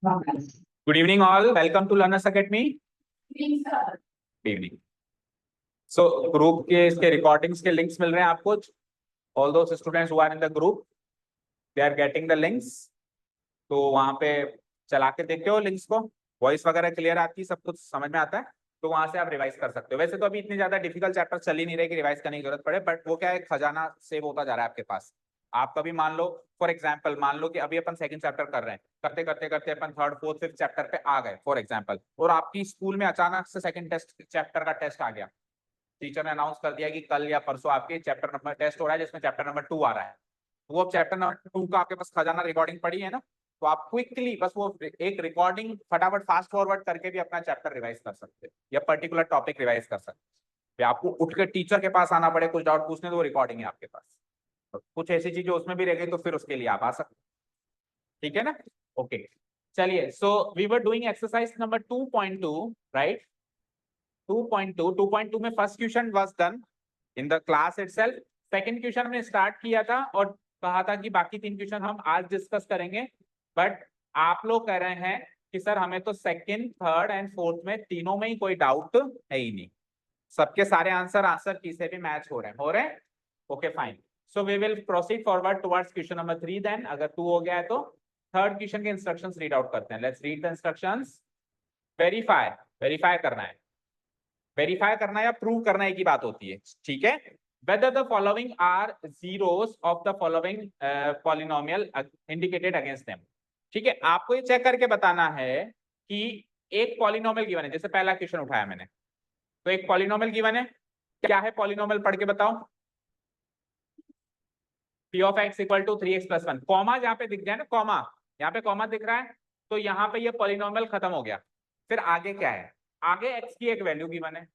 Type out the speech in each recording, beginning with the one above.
Good evening, all. Welcome to Learners Academy. Good evening. So, group के इसके recordings के links मिल रहे हैं आपको. All those students who are in the group, they are getting the links. तो वहां पे चला के देखते हो links को. Voice वगैरह clear आती है, सब कुछ समझ में आता है. तो वहां से आप रिवाइज कर सकते हो. वैसे तो अभी इतनी ज्यादा डिफिकल्ट चैप्टर चल ही नहीं रहे कि रिवाइज करने की जरूरत पड़े, बट वो क्या है, खजाना सेव होता जा रहा है आपके पास. आप कभी मान लो, फॉर एग्जांपल मान लो कि अभी अपन सेकंड चैप्टर कर रहे हैं, करते करते करते अपन थर्ड फोर्थ फिफ्थ चैप्टर पे आ गए फॉर एग्जांपल, और आपकी स्कूल में अचानक से सेकंड टेस्ट चैप्टर का टेस्ट आ गया. टीचर ने अनाउंस कर दिया कि कल या परसों आपके चैप्टर नंबर टेस्ट हो रहा है जिसमें चैप्टर नंबर 2 आ रहा है. वो अब चैप्टर नंबर 2 का आपके पास खजाना रिकॉर्डिंग पड़ी है ना, तो आप क्विकली बस वो एक रिकॉर्डिंग फटाफट फास्ट फॉरवर्ड करके भी अपना चैप्टर रिवाइज कर सकते हैं या पर्टिकुलर टॉपिक रिवाइज कर सकते हैं. आपको उठ के टीचर के पास आना पड़े कुछ डाउट पूछने, तो वो रिकॉर्डिंग है आपके पास. कुछ ऐसी चीजें उसमें भी रह गई तो फिर उसके लिए आप आ सकते. ठीक है ना. ओके, चलिए. So we were doing exercise number 2.2, right. 2.2 में first question was done in the class itself. Second question हमने स्टार्ट किया था और कहा था कि बाकी 3 क्वेश्चन हम आज डिस्कस करेंगे, बट आप लोग कह रहे हैं कि सर हमें तो सेकंड थर्ड एंड फोर्थ में तीनों में ही कोई डाउट है ही नहीं, सबके सारे आंसर की से भी मैच हो रहे हैं. Okay fine. So we will proceed forward towards question number 3. Then अगर 2 हो गया है तो थर्ड क्वेश्चन के इंस्ट्रक्शंस रीड आउट करते हैं. Let's read the instructions. Verify करना है. वेरीफाई करना या प्रूव करना एक ही बात होती है. ठीक है. whether the following are zeros of the following polynomial indicated against them. ठीक है, आपको ये चेक करके बताना है कि एक पॉलिनोमियल गिवन है. जैसे पहला क्वेश्चन उठाया मैंने, तो एक पॉलिनोमियल गिवन है. क्या है पॉलिनोमियल, पढ़ के बताओ. p of x equal to 3x plus 1. Comma जहां पे दिख जाए ना, कॉमा यहाँ पे कॉमा दिख रहा है, तो यहाँ पे ये पॉलिनोमियल खत्म हो गया. फिर आगे क्या है, आगे x की एक वैल्यू गिवन है.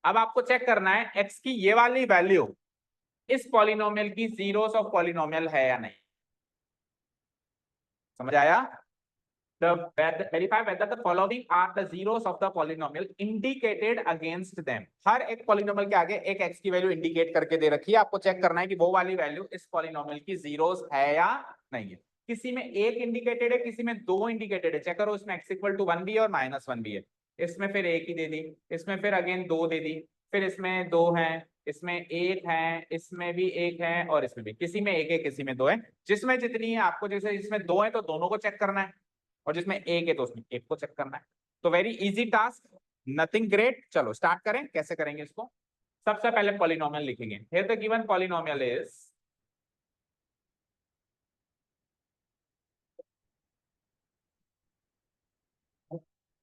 अब आपको चेक करना है x की ये वाली वैल्यू इस पॉलिनोमियल की जीरोस ऑफ पॉलिनोमियल है या नहीं. समझ आया. verify whether the following are the zeros of the polynomial indicated against them. हर एक पॉलिनोमियल के आगे एक x की वैल्यू इंडिकेट करके दे रखी है. आपको चेक करना है कि वो वाली वैल्यू इस पॉलिनोमियल की जीरोस है या नहीं है. किसी में एक इंडिकेटेड है, किसी में 2 इंडिकेटेड है. चेक करो, इसमें x इक्वल टू 1 भी है और -1 भी है. इसमें फिर एक ही दे दी, इसमें फिर अगेन 2 दे दी, फिर इसमें 2 है, इसमें 1 है, इसमें भी 1 है, और इसमें भी. किसी में 1 है, किसी में 2 है. जिसमें जितनी है आपको, जैसे इसमें 2 है तो दोनों को चेक करना है, और जिसमें 1 है तो उसमें 1 को चेक करना है. तो very easy task, nothing great. चलो स्टार्ट करें. कैसे करेंगे इसको. सबसे पहले पॉलिनोमियल लिखेंगे. Here the given polynomial is,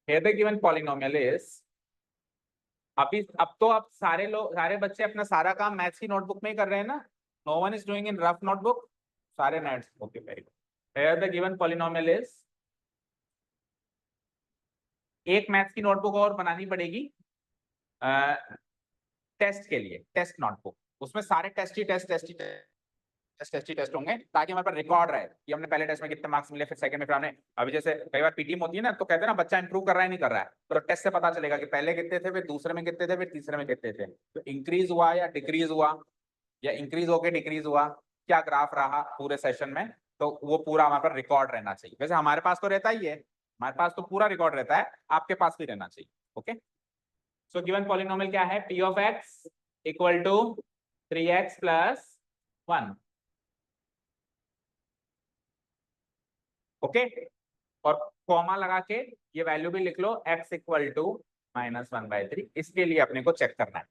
here the given polynomial is, अब सारे लोग, सारे बच्चे अपना सारा काम मैथ्स की नोटबुक में ही कर रहे हैं ना. No one is doing in rough notebook. सारे nets. Okay, very good. here the given polynomial is, एक मैथ्स की नोटबुक और बनानी पड़ेगी टेस्ट के लिए. टेस्ट नोटबुक, उसमें सारे टेस्ट होंगे, ताकि हमारे पास रिकॉर्ड रहे कि हमने पहले टेस्ट में कितने मार्क्स मिले, फिर सेकंड में फिर हमने. अभी जैसे कई बार पीटीएम होती है ना, तो कहते हैं ना बच्चा इंप्रूव कर रहा है नहीं कर रहा है, तो टेस्ट से पता चलेगा कि पहले कितने थे, फिर दूसरे में कितने थे, फिर तीसरे में कितने थे. तो इंक्रीज हुआ या डिक्रीज हुआ, या इंक्रीज होकर डिक्रीज हुआ, क्या ग्राफ रहा पूरे सेशन में, तो वो पूरा हमारे पास रिकॉर्ड रहना चाहिए. वैसे हमारे पास तो रहता ही है, हमारे पास तो पूरा रिकॉर्ड रहता है, आपके पास भी रहना चाहिए. ओके. सो गिवन पॉलिनोमियल क्या है, p of x equal to 3x plus 1. Okay. और कॉमा लगा के ये वैल्यू भी लिख लो, x इक्वल टू -1/3. इसके लिए अपने को चेक करना है.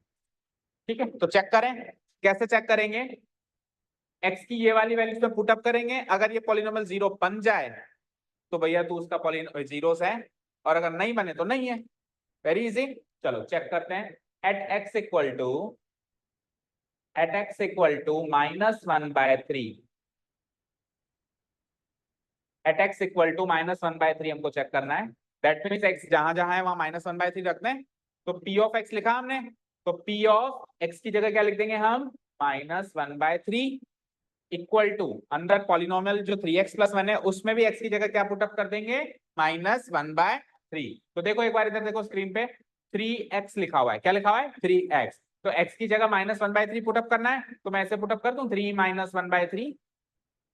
ठीक है, तो चेक करें. कैसे चेक करेंगे, x की ये वाली वैल्यू में पुट अप करेंगे. अगर ये पॉलिनोमियल 0 बन जाए तो भैया तू उसका पॉलिनोमियल जीरोस है, और अगर नहीं बने तो नहीं है. Very easy. चलो चेक करते हैं. At x equal to -1/3, at x equal to -1/3 हमको चेक करना है. दैट मीन्स x जहां जहां है वहां -1/3 रखते हैं. तो p ऑफ x लिखा हमने, तो p ऑफ x की जगह क्या लिख देंगे हम, -1/3 इक्वल टू, अंदर पॉलिनोमियल जो 3x प्लस 1 है उसमें भी x की जगह क्या पुटअप कर देंगे, -1/3. तो देखो एक बार इधर देखो स्क्रीन पे, 3x लिखा हुआ है. क्या लिखा हुआ है, 3x. तो x की जगह -1/3 पुटअप करना है, तो मैं ऐसे पुटअप कर दूं 3 - 1/3.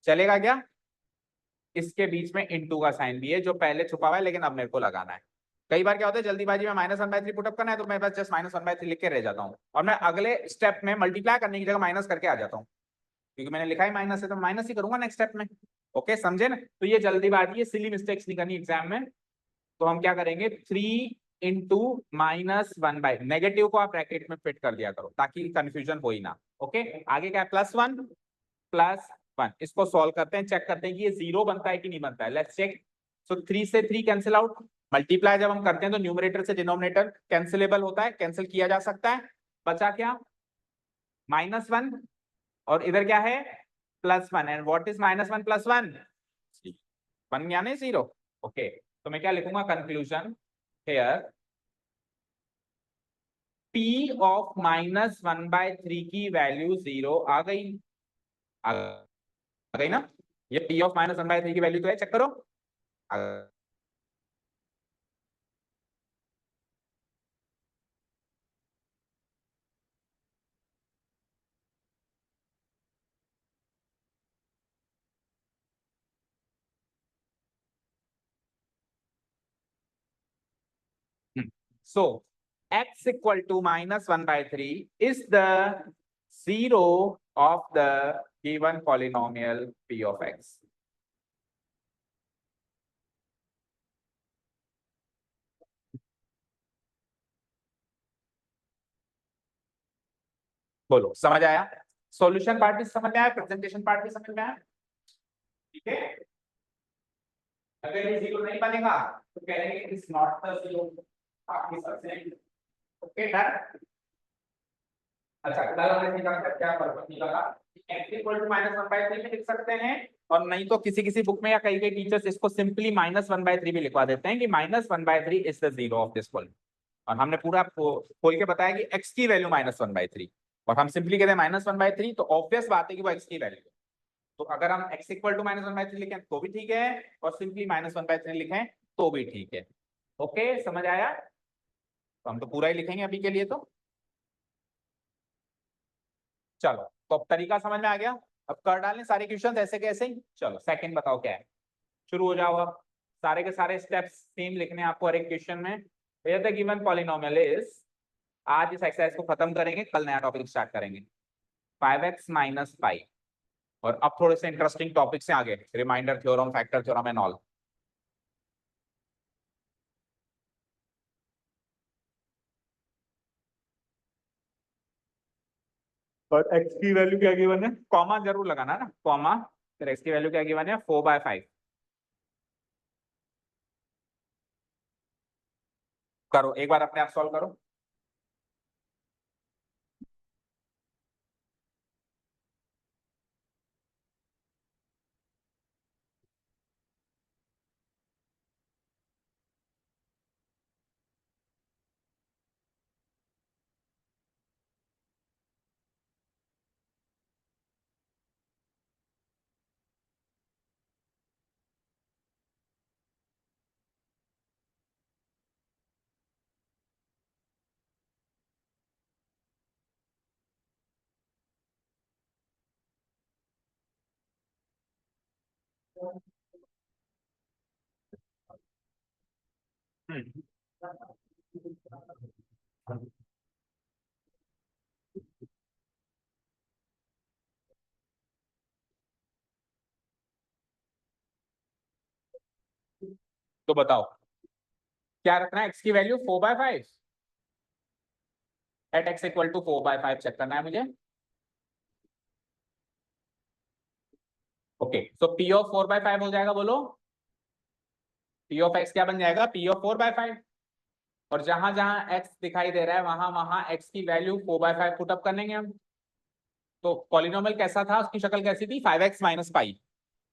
चलेगा क्या. इसके बीच में इंटू का साइन भी है जो पहले छुपा हुआ है, लेकिन अब मेरे को लगाना है। कई बार क्या होता है जल्दीबाजी में -1/3 पुटअप करना है तो मैं बस जस्ट -1/3 लिख के रह जाता हूँ और मैं अगले स्टेप में मल्टीप्लाई करने की जगह माइनस करके आ जाता हूँ, क्योंकि मैंने लिखा ही माइनस है तो माइनस ही करूंगा नेक्स्ट स्टेप में। ओके समझे ना? तो ये जल्दीबाजी है, सिली मिस्टेक्स नहीं करनी एग्जाम में। तो हम क्या करेंगे 3 इंटू -1/, नेगेटिव को आप ब्रैकेट में फिट कर दिया करो ताकि कंफ्यूजन हो ही ना। ओके आगे क्या है +1 इसको सॉल्व करते हैं, चेक करते हैं कि ये 0 बनता है कि नहीं बनता है। Let's check. सो 3 से 3 कैंसिल आउट, मल्टीप्लाई जब हम करते हैं तो न्यूमरेटर से डिनोमिनेटर कैंसिलेबल होता है, कैंसिल किया जा सकता है। बचा क्या -1 और इधर क्या है +1 एंड व्हाट इज -1 +1 1 गया नहीं 0। ओके तो मैं क्या लिखूंगा कंक्लूजन हेयर P ऑफ -1/3 की वैल्यू 0 आ गई। आ गई ना? ये P ऑफ -1/3 की वैल्यू तो है, चेक करो। So x equal to -1/3 is the zero of the given polynomial p of x. बोलो समझ आया? सॉल्यूशन पार्ट भी समझ में आया, प्रेजेंटेशन पार्ट भी समझ में आया? ठीक है, अगर ये जीरो नहीं बनेगा तो कहेंगे इट्स नॉट द जीरो। बाकी सबसे ओके डन। अच्छा कल हमने सीखा था क्या फर्क निकाला, x इक्वल टू -1/3 में लिख सकते हैं और नहीं तो किसी किसी बुक में या कई कई टीचर्स इसको सिंपली -1/3 भी लिखवा देते हैं कि -1/3 is the zero of this polynomial. और हमने पूरा खोल के बताया कि x की वैल्यू -1/3 और हम सिंपली कहते हैं -1/3 तो ऑब्वियस बात है कि वो x की वैल्यू है। तो अगर हम x इक्वल टू -1/3 लिखें तो भी ठीक है और सिंपली -1/3 लिखें तो भी ठीक है। ओके समझ आया? तो हम तो पूरा ही लिखेंगे अभी के लिए। तो चलो तो अब तरीका समझ में आ गया, अब कर डालें सारे क्वेश्चन ऐसे कैसे ही। चलो सेकंड बताओ क्या है, शुरू हो जाओ। अब सारे के सारे स्टेप्स सेम लिखने हैं आपको हर एक क्वेश्चन में। द गिवन पॉलिनोमियल इज, आज इस एक्सरसाइज को खत्म करेंगे, कल नया टॉपिक स्टार्ट करेंगे। 5x - पाई। और अब थोड़े से इंटरेस्टिंग टॉपिक से आगे, remainder theorem, factor theorem and all. और x की वैल्यू क्या गिवन है, कॉमा जरूर लगाना ना, कॉमा। फिर x की वैल्यू क्या गिवन है 4/5। करो एक बार अपने आप सॉल्व करो। तो बताओ क्या रखना है, x की value 4/5 at x equal to 4/5 check करना है मुझे। ओके तो p ऑफ 4/5 हो जाएगा, बोलो p ऑफ x क्या बन जाएगा, p ऑफ 4/5। और जहां जहां x दिखाई दे रहा है वहां वहां x की वैल्यू 4/5 पुटअप करेंगे हम। तो पॉलिनोमियल कैसा था, उसकी शक्ल कैसी थी, 5x - पाई।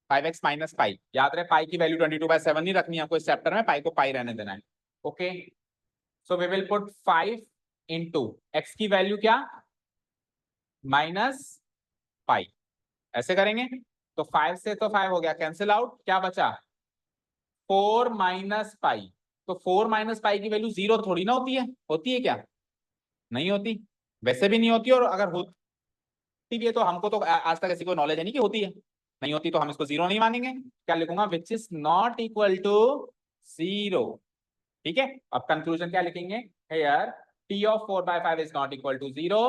5x - पाई, याद रहे पाई की वैल्यू 22/7 नहीं रखनी है आपको इस चैप्टर में, पाई को पाई रहने देना है। Okay so we will put 5 into X की वैल्यू क्या -पाई, ऐसे करेंगे। तो 5 से तो 5 हो गया कैंसिल आउट, क्या बचा 4 - पाई। तो 4 - पाई की वैल्यू 0 थोड़ी ना होती है, होती है क्या, नहीं होती, वैसे भी नहीं होती। और अगर होती भी है तो हमको तो आज तक ऐसी कोई नॉलेज है नहीं कि होती है। नहीं होती तो हम इसको जीरो नहीं मानेंगे, क्या लिखूंगा, which is not equal to zero. ठीक है, अब कंक्लूजन क्या लिखेंगे, here T of 4/5 is not equal to zero,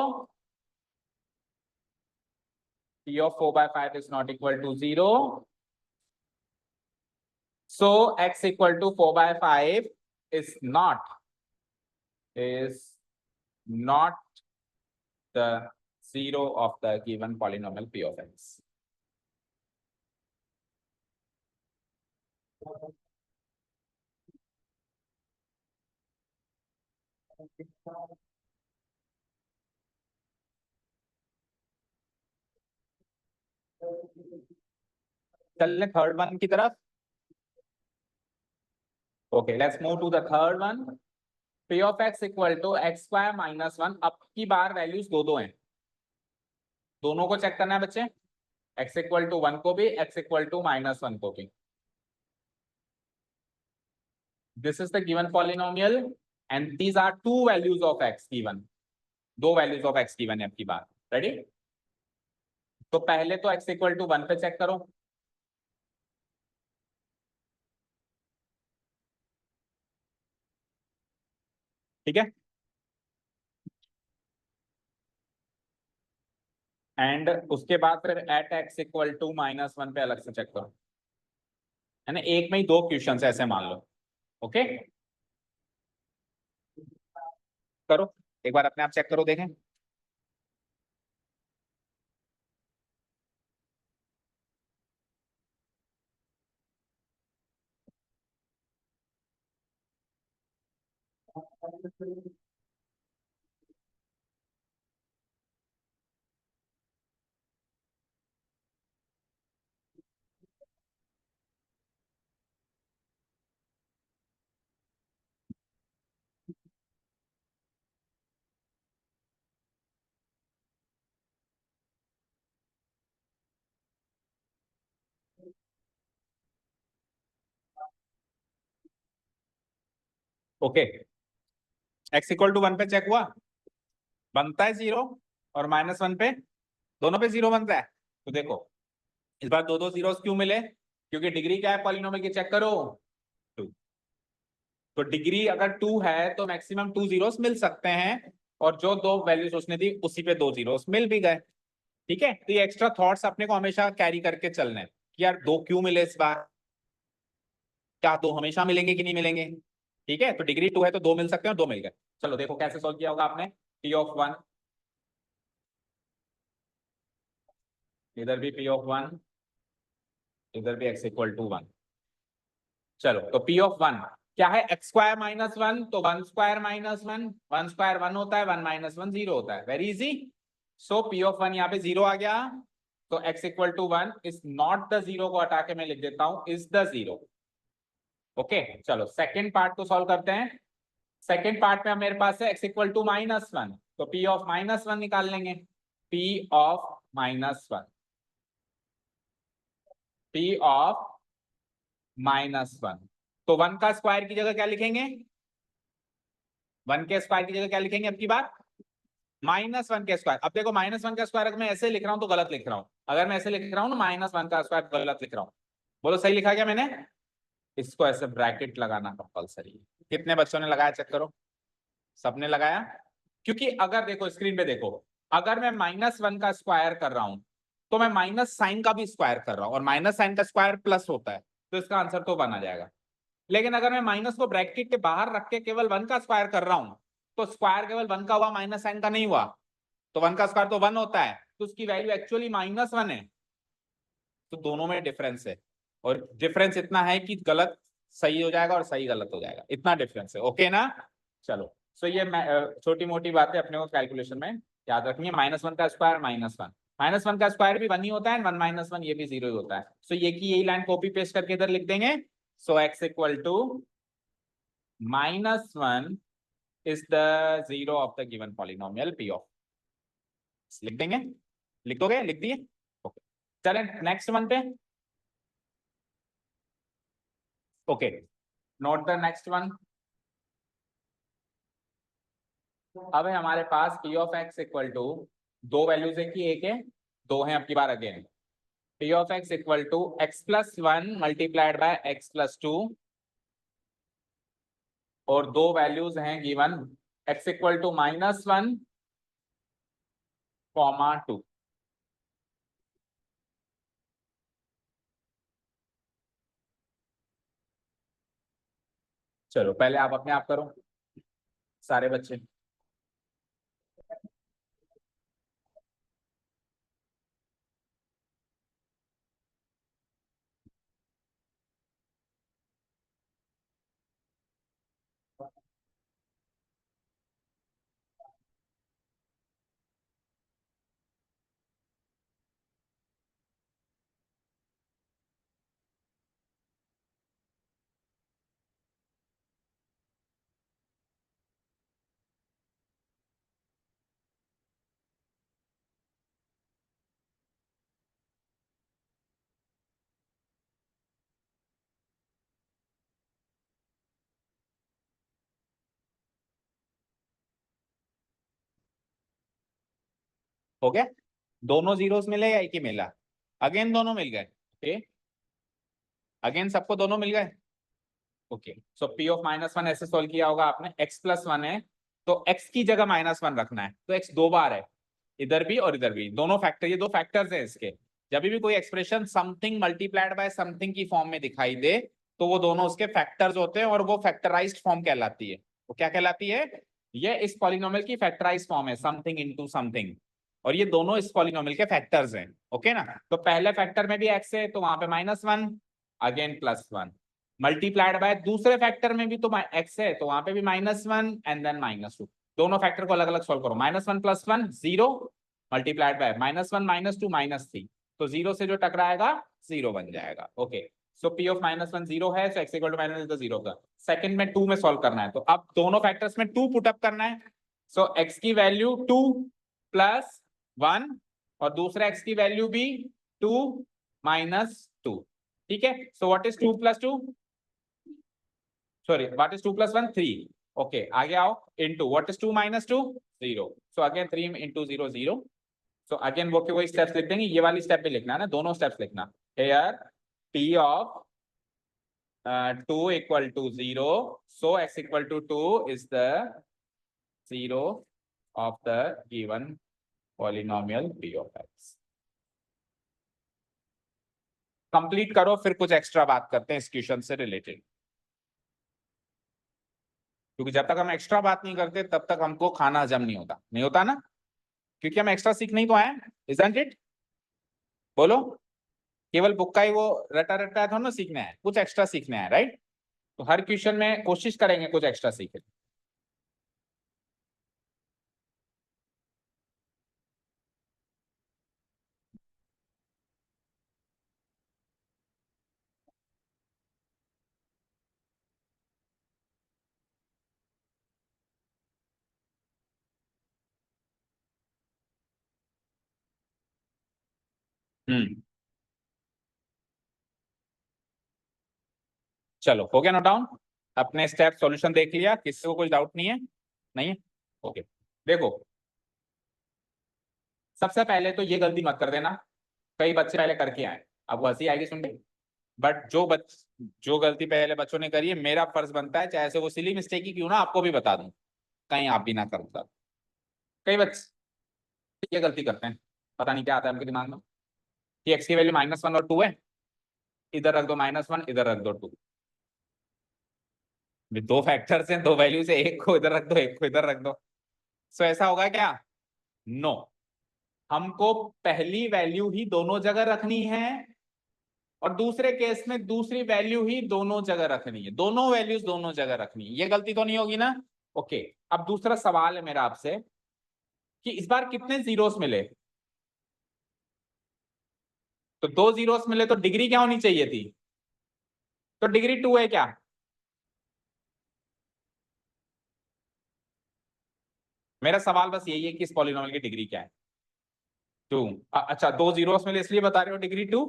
T of 4/5 is not equal to zero, so x equal to 4/5 is not the zero of the given polynomial p of x. चल third one की तरफ। Okay, let's move to the third one. p of x equal to x square minus one. अब की बार values दो दो हैं, दोनों को चेक करना है बच्चे, x इक्वल टू वन को भी, x equal to minus one को भी। This is the given polynomial and these are two values of x given, दो वैल्यूज ऑफ x गिवन है अब की बार। रेडी, तो पहले तो x इक्वल टू वन पे चेक करो। ठीक है, एंड उसके बाद फिर at x equal to minus one पे अलग से चेक करो, है ना, एक में ही दो क्वेश्चन ऐसे मान लो। ओके, करो एक बार अपने आप चेक करो, देखें। Okay, x equal to one पे चेक हुआ, बनता है जीरो, और माइनस वन पे, दोनों पे जीरो बनता है। तो देखो इस बार दो दो जीरो क्यों मिले, क्योंकि डिग्री क्या है पॉलिनोमियल की, चेक करो, टू। तो डिग्री अगर टू है तो मैक्सिमम टू जीरोस मिल सकते हैं, और जो दो वैल्यूज उसने दी उसी पे दो जीरोस मिल भी गए। ठीक है, तो ये एक्स्ट्रा थॉट्स अपने को हमेशा कैरी करके चलने कि यार दो क्यों मिले इस बार, क्या दो हमेशा मिलेंगे कि नहीं मिलेंगे। ठीक है, तो डिग्री टू है तो दो मिल सकते हैं और दो मिल गए। चलो देखो कैसे सॉल्व किया होगा आपने, p ऑफ वन, इधर भी p ऑफ वन, इधर भी x इक्वल टू वन। चलो तो p ऑफ वन क्या है, एक्स स्क्वायर माइनस वन, तो one square minus one, one square one होता है, वन माइनस वन जीरो होता है, very easy. So p of one यहाँ पे जीरो आ गया, तो x equal to one is not the zero, को हटा के मैं लिख देता हूं इज द जीरो। ओके, चलो सेकेंड पार्ट को सॉल्व करते हैं। सेकेंड पार्ट में मेरे पास है x equal to minus one, तो p ऑफ माइनस वन निकाल लेंगे, p of minus one, p of minus one. तो वन का स्क्वायर की जगह क्या लिखेंगे, वन के स्क्वायर की जगह क्या लिखेंगे अब की बार, माइनस वन के स्क्वायर। अब देखो माइनस वन का स्क्वायर अगर मैं ऐसे लिख रहा हूं तो गलत लिख रहा हूं, अगर मैं ऐसे लिख रहा हूं ना माइनस वन का स्क्वायर गलत लिख रहा हूं, बोलो सही लिखा क्या मैंने, इसको ऐसे ब्रैकेट लगाना कंपलसरी है। कितने बच्चों ने लगाया चेक करो, सबने लगाया। क्योंकि अगर देखो स्क्रीन पे देखो, अगर मैं माइनस वन का स्क्वायर कर रहा हूं तो मैं माइनस साइन का भी स्क्वायर कर रहा हूं, और माइनस साइन का स्क्वायर प्लस होता है, तो इसका आंसर तो वन आ जाएगा। लेकिन अगर मैं माइनस को ब्रैकेट के बाहर रख के केवल वन का स्क्वायर कर रहा हूं, तो स्क्वायर केवल वन का हुआ, माइनस साइन का नहीं हुआ, तो वन का स्क्वायर तो वन होता है, तो उसकी वैल्यू एक्चुअली माइनस वन है। तो दोनों में डिफरेंस है, और डिफरेंस इतना है कि गलत सही हो जाएगा और सही गलत हो जाएगा, इतना डिफरेंस है। ओके ना, चलो। सो ये छोटी मोटी बातें अपने को कैलकुलेशन में याद रखनी है। माइनस वन का square minus one, minus one का स्क्वायर भी वन ही होता है, वन माइनस वन ये भी जीरो ही होता है। सो ये की यही लाइन कॉपी पेस्ट करके इधर लिख देंगे। So x equal to minus one is the zero of the given polynomial p of, लिख देंगे, लिख दोगे, लिख दिए। ओके, चलें नेक्स्ट वन पे। Okay, note the next one. अब है हमारे पास p of x equal to, दो वैल्यूज है कि एक है, दो है अब की बार again. P of x equal to x plus 1 multiplied by x plus 2 और दो वैल्यूज हैं given x equal to -1 comma 2। चलो पहले आप अपने आप करो सारे बच्चे। हो गया? दोनों जीरोस मिले या एक ही मिला? अगेन दोनों मिल गए। ओके, अगेन सबको दोनों मिल गए। ओके, सो पी ऑफ -1 ऐसे सोल्व किया होगा आपने। x प्लस 1 है तो x की जगह -1 रखना है, तो x दो बार है, इधर भी और इधर भी, दोनों फैक्टर, ये दो फैक्टर्स हैं इसके। जब भी कोई expression something multiplied by something की फॉर्म में दिखाई दे तो वो दोनों उसके फैक्टर्स होते हैं और वो फैक्टराइज्ड फॉर्म कहलाती है। वो क्या कहलाती है? ये इस पॉलिनोमियल की फैक्टराइज्ड फॉर्म है, समथिंग इनटू समथिंग, और ये दोनों इस पॉलिनोमियल के फैक्टर्स हैं। ओके ना? तो पहले फैक्टर में भी x है तो वहां पे -1, अगेन +1, मल्टीप्लाइड बाय दूसरे फैक्टर में भी तो x है तो वहां पे भी -1 एंड देन -2। दोनों फैक्टर को अलग अलग सॉल्व करो। -1 + 1 0 मल्टीप्लाइड बाय -1 -2 -3, तो 0 से जो टकराएगा 0 बन जाएगा। ओके, सो P ऑफ -1 0 है, सो x इक्वल टू -0 का। सेकंड में 2 में सॉल्व करना है, तो अब दोनों फैक्टर्स में 2 पुट अप करना है। सो x की वैल्यू 2 + 1 और दूसरा x की वैल्यू भी 2 - 2। ठीक है, so what is 2 + 2? Sorry, what is 2 + 1? 3. Okay, आगे आओ। Into what is 2 - 2? 0. So again 3 into 0 0. So again वो के वही स्टेप्स लिख देंगे, ये वाली स्टेप भी लिखना है ना, दोनों स्टेप्स लिखना। Here P of 2 equal to 0. So x equal to 2 is the 0 of the given polynomial P of x. Complete करो, फिर कुछ एक्स्ट्रा बात करते हैं इस क्वेश्चन से रिलेटेड, क्योंकि जब तक हम एक्स्ट्रा बात नहीं करते तब तक हमको खाना हजम नहीं होता ना, क्योंकि हम एक्स्ट्रा सीखने ही तो आए, इजंट इट? बोलो, केवल बुक का ही वो रटा रटा है तो ना सीखना है, कुछ एक्स्ट्रा सीखना है, राइट? तो हर क्वेश्चन में कोशिश करेंगे कुछ एक्स्ट्रा सीखे। चलो हो गया नोट डाउन, अपने स्टेप सॉल्यूशन देख लिया, किसी को कोई डाउट नहीं है? नहीं है? ओके, देखो सबसे पहले तो ये गलती मत कर देना, कई बच्चे पहले करके आए, अब हंसी आएगी सुन के, बट जो गलती पहले बच्चों ने करी है, मेरा फर्ज बनता है चाहे से वो सिली मिस्टेक ही क्यों ना, आपको भी बता दूं, कहीं आप भी ना करो। कई बच्चे ये गलती करते हैं, पता नहीं क्या आता है उनके दिमाग में, कि x की वैल्यू -1 और 2 है, इधर रख दो -1, इधर रख दो 2। दो फैक्टर्स हैं, दो वैल्यू से एक को इधर रख दो, एक को इधर रख दो, सो ऐसा होगा क्या? नो, हमको पहली वैल्यू ही दोनों जगह रखनी है और दूसरे केस में दूसरी वैल्यू ही दोनों जगह रखनी है, दोनों वैल्यूज दोनों जगह रखनी है, ये गलती तो नहीं होगी ना? ओके, अब दूसरा सवाल है मेरा आपसे कि इस बार कितने जीरोस मिले? तो 2 जीरोस मिले तो डिग्री क्या होनी चाहिए थी? तो डिग्री 2 है क्या? मेरा सवाल बस यही है कि इस पॉलिनोमियल की डिग्री क्या है? 2। अच्छा, 2 जीरोस मिले इसलिए बता रहे हो डिग्री 2,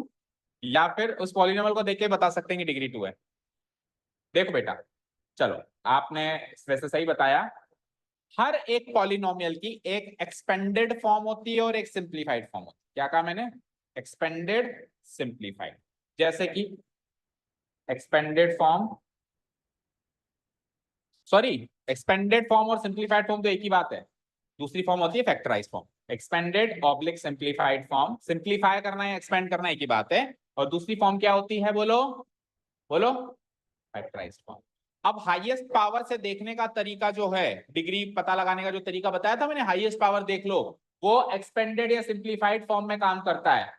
या फिर उस पॉलिनोमियल को देख के बता सकते हैं कि डिग्री 2 है? देखो बेटा, चलो आपने वैसे सही बताया, हर एक पॉलिनोमियल की एक एक्सपेंडेड फॉर्म होती है और एक सिंप्लीफाइड फॉर्म होती है। क्या कहा मैंने? Expanded, simplified. जैसे कि expanded form, sorry expanded form और सिंप्लीफाइड फॉर्म तो एक ही बात है। दूसरी फॉर्म होती है factorise form. Expanded oblique simplified form, simplify करना है एक्सपेंड करना एक ही बात है। और दूसरी फॉर्म क्या होती है, बोलो बोलो, फैक्टराइज फॉर्म। अब हाईएस्ट पावर से देखने का तरीका जो है, डिग्री पता लगाने का जो तरीका बताया था मैंने, हाईएस्ट पावर देख लो, वो एक्सपेंडेड या सिंप्लीफाइड फॉर्म में काम करता है।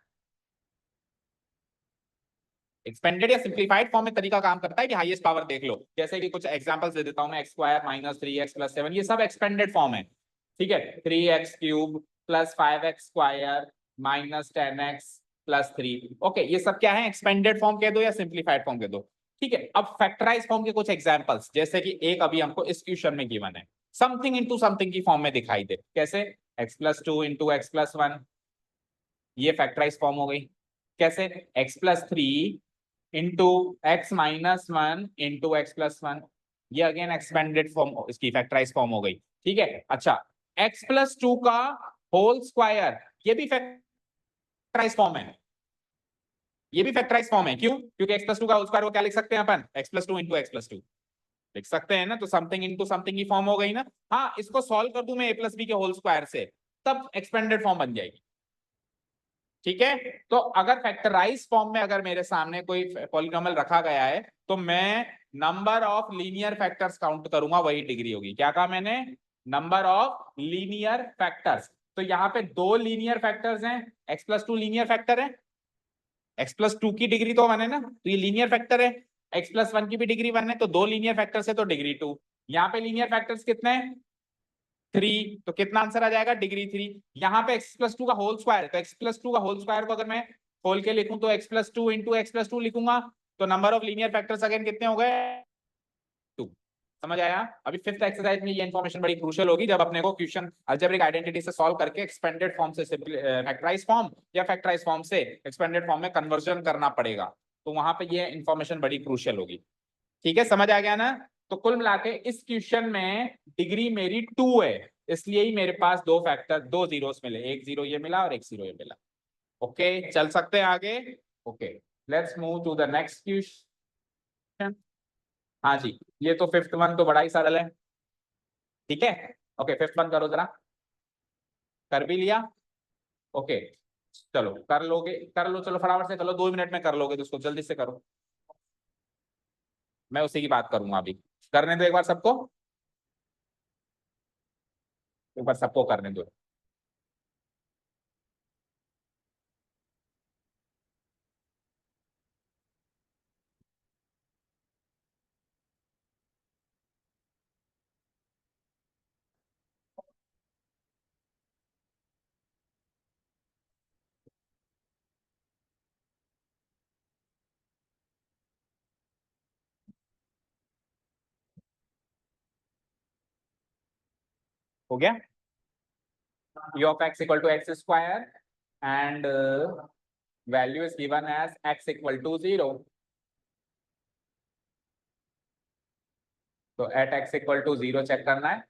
एक्सपेंडेड या सिंप्लीफाइड फॉर्म में तरीका काम करता है कि हाईएस्ट पावर देख लो। जैसे कि कुछ एग्जांपल्स दे देता हूं मैं, x square minus 3x plus 7, ये सब एक्सपेंडेड फॉर्म है। ठीक है, 3x cube plus 5x square minus 10x plus 3, okay, ये सब क्या है, एक्सपेंडेड फॉर्म कह दो या सिंप्लीफाइड फॉर्म कह दो। ठीक है, अब फैक्टराइज फॉर्म के कुछ एग्जांपल्स, जैसे कि एक अभी हमको इस क्वेश्चन में गिवन है, समथिंग इनटू समथिंग की फॉर्म में दिखाई दे, कैसे, x plus 2 into x plus 1, ये फैक्टराइज फॉर्म हो गई। कैसे, x plus 3 into x minus 1 into x plus 1, ये अगेन एक्सपेंडेड फॉर्म, इसकी फैक्टराइज फॉर्म हो गई। ठीक है, अच्छा, x प्लस 2 का होल स्क्वायर, ये भी फैक्टराइज फॉर्म है, ये भी फैक्टराइज फॉर्म है। क्यों, क्योंकि x प्लस 2 का होल स्क्वायर वो क्या लिख सकते हैं अपन, x plus 2 into x plus 2 लिख सकते हैं ना, तो समथिंग इंटू समथिंग की फॉर्म हो गई ना। हाँ, इसको सॉल्व कर दूं मैं a प्लस बी के होल स्क्वायर से, तब एक्सपेंडेड फॉर्म बन जाएगी। ठीक है, तो अगर फैक्टराइज फॉर्म में अगर मेरे सामने कोई पॉलिनोमियल रखा गया है, तो मैं number of linear factors count करूंगा, वही डिग्री होगी। क्या कहा मैंने, नंबर ऑफ लीनियर फैक्टर्स। तो यहाँ पे दो लीनियर फैक्टर्स हैं, x प्लस 2 लीनियर फैक्टर है, x प्लस 2 की डिग्री तो 1 है ना, तो ये लीनियर फैक्टर है। x प्लस 1 की भी डिग्री 1 है, तो दो लीनियर फैक्टर्स है तो डिग्री 2। यहाँ पे लीनियर फैक्टर्स कितने हैं, 3, तो कितना आंसर आ जाएगा, डिग्री 3। यहाँ पे x प्लस 2 का होल स्क्वायर है, तो x प्लस 2 का होल स्क्वायर को अगर मैं खोल के लिखूं तो x plus 2 into x plus 2 लिखूंगा, तो number of linear factors again कितने हो गए, 2। समझ आया। अभी फिफ्थ एक्सरसाइज में ये इन्फॉर्मेशन बड़ी क्रूशियल होगी, जब अपने को क्वेश्चन अलजेब्रिक आइडेंटिटी से सॉल्व करके एक्सपेंडेड फॉर्म से फैक्टराइज फॉर्म या फैक्टराइज फॉर्म से एक्सपेंडेड फॉर्म में कन्वर्जन करना पड़ेगा, तो वहां पे ये इन्फॉर्मेशन बड़ी क्रूशियल होगी। ठीक है, समझ आ गया ना। तो कुल मिला के इस क्वेश्चन में डिग्री मेरी 2 है, इसलिए ही मेरे पास दो फैक्टर, दो जीरोस मिले, एक जीरो ये मिला और एक जीरो ये मिला। ओके, चल सकते हैं आगे। Okay, let's move to the next question. हाँ जी, ये तो फिफ्थ वन तो बड़ा ही सरल है। ठीक है, ओके, फिफ्थ वन करो जरा, कर भी लिया। ओके, चलो कर लोगे, कर लो, चलो फटाफट से कर लो, 2 मिनट में कर लोगे तो उसको जल्दी से करो, मैं उसी की बात करूंगा अभी। करने दो एक बार सबको, एक बार सबको करने दो। हो गया, u of x equal to x square and value is given as x equal to 0, तो at x equal to 0 check करना है।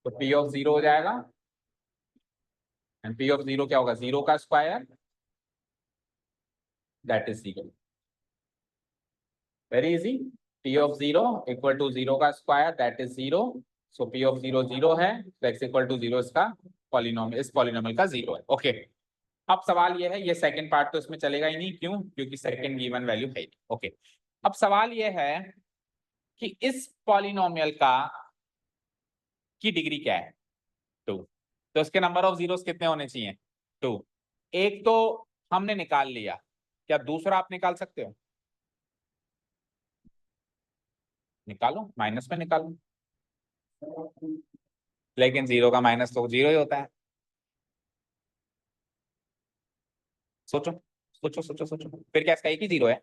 तो p of 0 हो जाएगा, एंड p of 0 क्या होगा, 0 का square, that is 0। Very easy, p of 0 equal to 0 का square, that is 0। So p of 0 0 है, तो x इक्वल टू 0 इसका पॉलिनोमियल, इस पॉलिनोमियल का 0 है। ओके, अब सवाल ये है, ये सेकंड पार्ट तो इसमें चलेगा ही नहीं, क्यों, क्योंकि सेकंड गिवन वैल्यू है। ओके, अब सवाल ये है कि इस पॉलिनोमियल का की डिग्री क्या है, 2, तो इसके नंबर ऑफ जीरोस कितने होने चाहिए, 2। एक तो हमने निकाल लिया, क्या दूसरा आप निकाल सकते हो, निकालो, माइनस में निकालो, लेकिन 0 का माइनस तो 0 ही होता है। सोचो सोचो सोचो सोचो, फिर क्या इसका एक ही 0 है,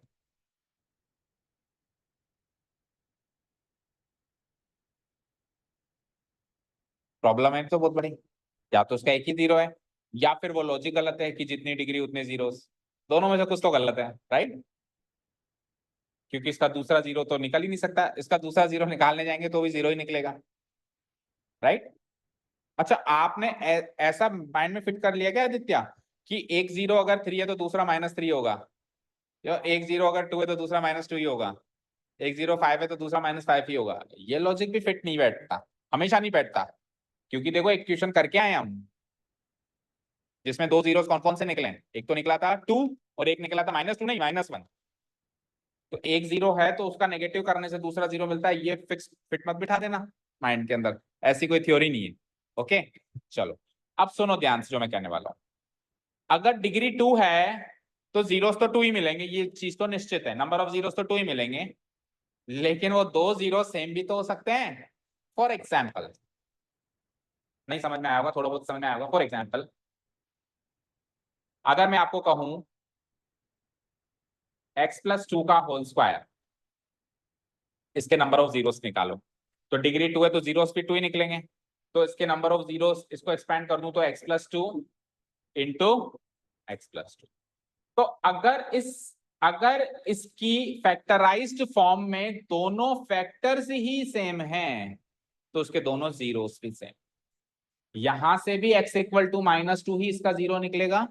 प्रॉब्लम है तो बहुत बड़ी। या तो उसका एक ही 0 है, या फिर वो लॉजिक गलत है कि जितनी डिग्री उतने जीरोस, दोनों में से कुछ तो गलत है, राइट। क्योंकि इसका दूसरा 0 तो निकल ही नहीं सकता, इसका दूसरा 0 निकालने जाएंगे तो भी 0 ही निकलेगा, राइट। अच्छा आपने ऐसा माइंड में फिट कर लिया क्या आदित्य कि एक 0 अगर 3 है तो दूसरा -3 होगा, या एक 0 अगर 2 है तो दूसरा -2 ही होगा, एक 0 5 है तो दूसरा -5 ही होगा? ये लॉजिक भी फिट नहीं बैठता, हमेशा नहीं बैठता। क्योंकि देखो एक क्वेश्चन करके आए हम जिसमें दो जीरोस कौन कौन से निकले, एक तो निकला था 2 और एक निकला था -2 नहीं -1। तो एक 0 है तो उसका नेगेटिव करने से दूसरा 0 मिलता है, ये फिक्स फिट मत बिठा देना माइंड के अंदर, ऐसी कोई थ्योरी नहीं है। ओके चलो अब सुनो ध्यान से जो मैं कहने वाला हूं। अगर डिग्री 2 है तो जीरोस तो 2 ही मिलेंगे, ये चीज तो निश्चित है, नंबर ऑफ जीरोस तो 2 ही मिलेंगे, लेकिन वो दो जीरो सेम भी तो हो सकते हैं। फॉर एग्जाम्पल, नहीं समझ में आया होगा, थोड़ा बहुत समझ में आया होगा। फॉर एग्जाम्पल अगर मैं आपको कहूं x+2 का होल स्क्वायर, इसके नंबर ऑफ जीरोस निकालो, तो डिग्री 2 है तो जीरोस भी 2 ही निकलेंगे। तो इसके नंबर ऑफ जीरोस, इसको एक्सपेंड कर दूं तो x+2 इंटू x+2। तो अगर इसकी फैक्टराइज्ड फॉर्म में दोनों फैक्टर्स ही सेम हैं तो उसके दोनों जीरोस भी सेम। यहां से भी x=-2 ही इसका जीरो निकलेगा